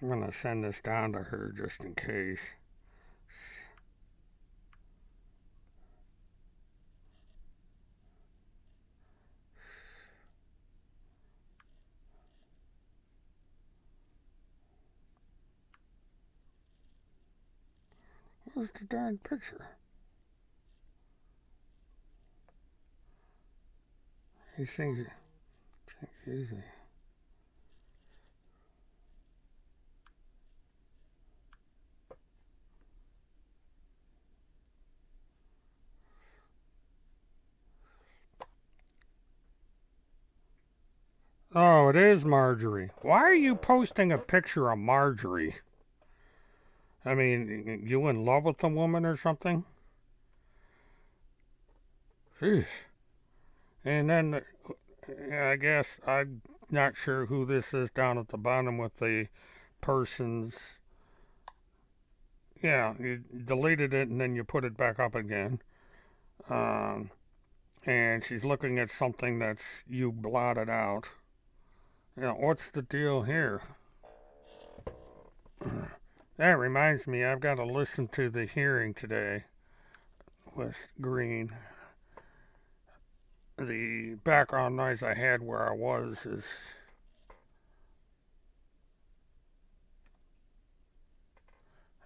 I'm going to send this down to her just in case. Where's the darn picture? These things easy. Oh, it is Marjorie. Why are you posting a picture of Marjorie? I mean, you in love with the woman or something? Jeez. And then, I guess, I'm not sure who this is down at the bottom with the person's. Yeah, you deleted it and then you put it back up again. And she's looking at something that's you blotted out. Yeah, what's the deal here? That reminds me, I've got to listen to the hearing today with Green. The background noise I had where I was is.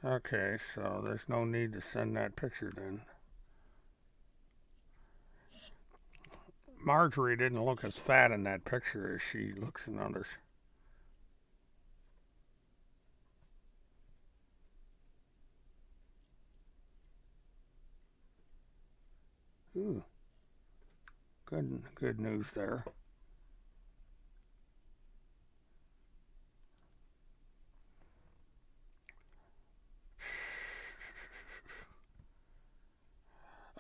Okay, so there's no need to send that picture then. Marjorie didn't look as fat in that picture as she looks in others. Ooh. Good news there.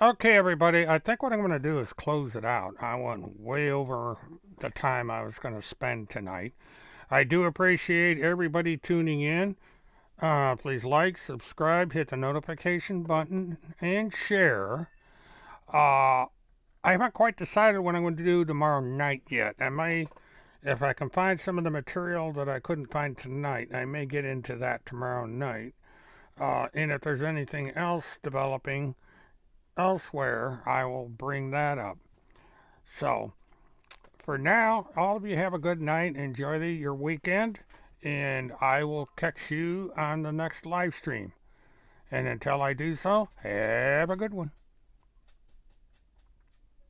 Okay, everybody, I think what I'm going to do is close it out. I went way over the time I was going to spend tonight. I do appreciate everybody tuning in. Please like, subscribe, hit the notification button, and share. I haven't quite decided what I'm going to do tomorrow night yet. I may If I can find some of the material that I couldn't find tonight, I may get into that tomorrow night. And if there's anything else developing elsewhere, I will bring that up. So, for now, all of you have a good night. Enjoy your weekend. And I will catch you on the next live stream. And until I do so, have a good one.